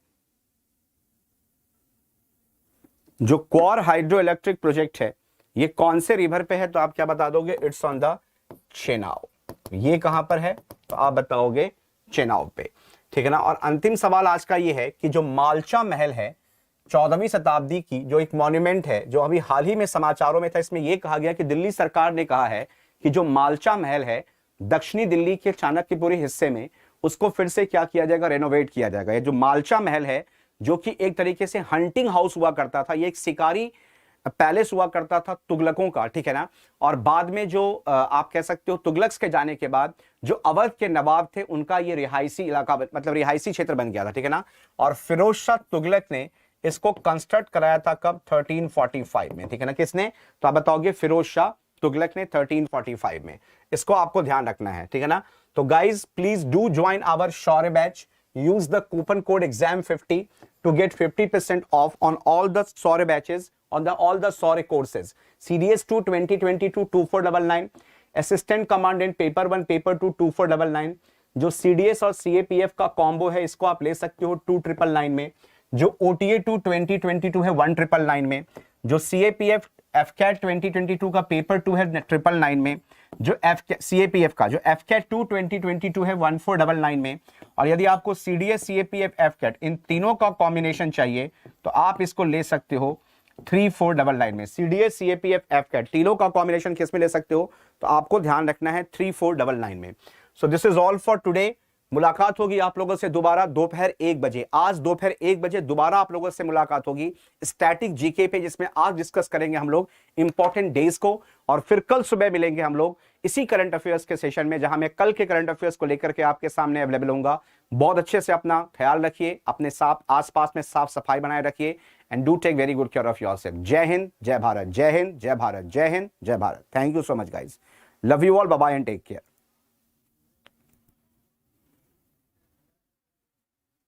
जो क्वार हाइड्रो इलेक्ट्रिक प्रोजेक्ट है ये कौन से रिवर पे है, तो आप क्या बता दोगे, इट्स ऑन द चेनाब। ये कहां पर है, तो आप बताओगे चेनाब पे, ठीक है ना। और अंतिम सवाल आज का ये है कि जो मालचा महल है 14वीं शताब्दी की, जो एक मॉन्यूमेंट है जो अभी हाल ही में समाचारों में था, इसमें यह कहा गया कि दिल्ली सरकार ने कहा है कि जो मालचा महल है दक्षिणी दिल्ली के चाणक्यपुरी हिस्से में, उसको फिर से क्या किया जाएगा, रेनोवेट किया जाएगा। ये जो मालचा महल है जो कि एक तरीके से हंटिंग हाउस हुआ करता था, ये एक शिकारी पैलेस हुआ करता था तुगलकों का, ठीक है ना। और बाद में जो आप कह सकते हो तुगलक के जाने के बाद जो अवध के नवाब थे उनका ये रिहायशी इलाका, मतलब रिहायशी क्षेत्र बन गया था, ठीक है ना। और फिरोज शाह तुगलक ने इसको कंस्ट्रक्ट कराया था कब, 1345 में, ठीक है ना। किसने, तो आप बताओगे फिरोज शाह तुगलक ने 1345 में। इसको आपको ध्यान रखना है, ठीक है ना। तो guys please do join our Shaurya batch, use the coupon code exam50 to get 50% off on all the Saurya batches, on all the Saurya courses, CDS2 2022 2499, assistant commandant paper 1 paper 2 2499, जो CDS और CAPF का combo है इसको आप ले सकते हो 2999 में, जो OTA 2 2022 है 1999 में, जो CAPF FCAT 2022 का पेपर 2 है 999 में, जो CAPF का जो FCAT 2 2022 है 1499 में। और यदि आपको CDS CAPF FCAT इन तीनों का कॉम्बिनेशन चाहिए तो आप इसको ले सकते हो 3499 में। CDA CAPF FCAT तीनों का कॉम्बिनेशन किस में ले सकते हो, तो आपको ध्यान रखना है 3499 में। So this is all for today. मुलाकात होगी आप लोगों से दोबारा दोपहर 1 बजे। आज दोपहर 1 बजे दोबारा आप लोगों से मुलाकात होगी स्टैटिक जीके पे, जिसमें आज डिस्कस करेंगे हम लोग इंपॉर्टेंट डेज को, और फिर कल सुबह मिलेंगे हम लोग इसी करंट अफेयर्स के सेशन में, जहां मैं कल के करंट अफेयर्स को लेकर के आपके सामने अवेलेबल होऊंगा। बहुत अच्छे से अपना ख्याल रखिए, अपने साथ आसपास में साफ सफाई बनाए रखिए, and do take very good care of yourself. जय हिंद, जय भारत, जय हिंद, जय भारत, जय हिंद, जय Bharat. Thank you so much guys, love you all, bye bye and take care.